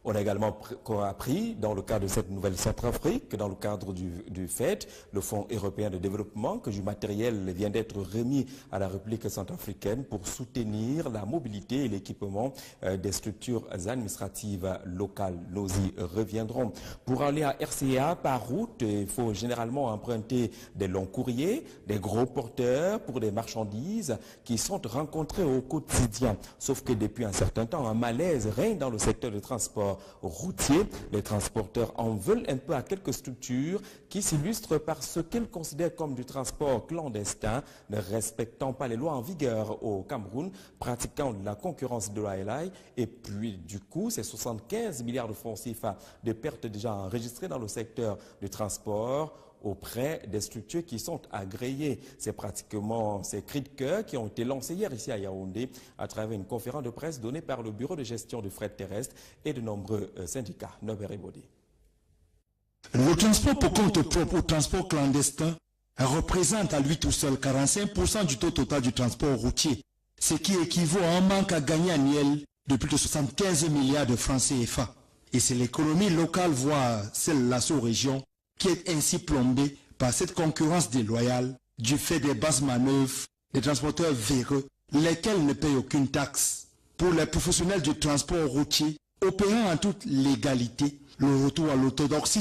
B: On a également appris, dans le cadre de cette nouvelle Centrafrique, dans le cadre du FED, le Fonds européen de développement, que du matériel vient d'être remis à la République centrafricaine pour soutenir la mobilité et l'équipement des structures administratives locales. Nous y reviendrons. Pour aller à RCA par route, il faut généralement emprunter des longs courriers, des gros porteurs pour des marchandises qui sont rencontrées au quotidien. Sauf que depuis un certain temps, un malaise règne dans le secteur du transport routier. Les transporteurs en veulent un peu à quelques structures qui s'illustrent par ce qu'ils considèrent comme du transport clandestin, ne respectant pas les lois en vigueur au Cameroun, pratiquant la concurrence de l'ALI. Et puis du coup, ces 75 milliards de francs CFA de pertes déjà enregistrées dans le secteur du transport auprès des structures qui sont agréées. C'est pratiquement ces cris de cœur qui ont été lancés hier ici à Yaoundé à travers une conférence de presse donnée par le Bureau de gestion du fret terrestre et de nombreux syndicats. Norbert Ebodi.
M: Le transport pour compte propre ou transport clandestin représente à lui tout seul 45% du taux total du transport routier, ce qui équivaut à un manque à gagner annuel de plus de 75 milliards de francs CFA. Et c'est l'économie locale, voire celle de la sous-région, qui est ainsi plombée par cette concurrence déloyale du fait des basses manœuvres des transporteurs véreux, lesquels ne payent aucune taxe. Pour les professionnels du transport routier, opérant en toute légalité, le retour à l'orthodoxie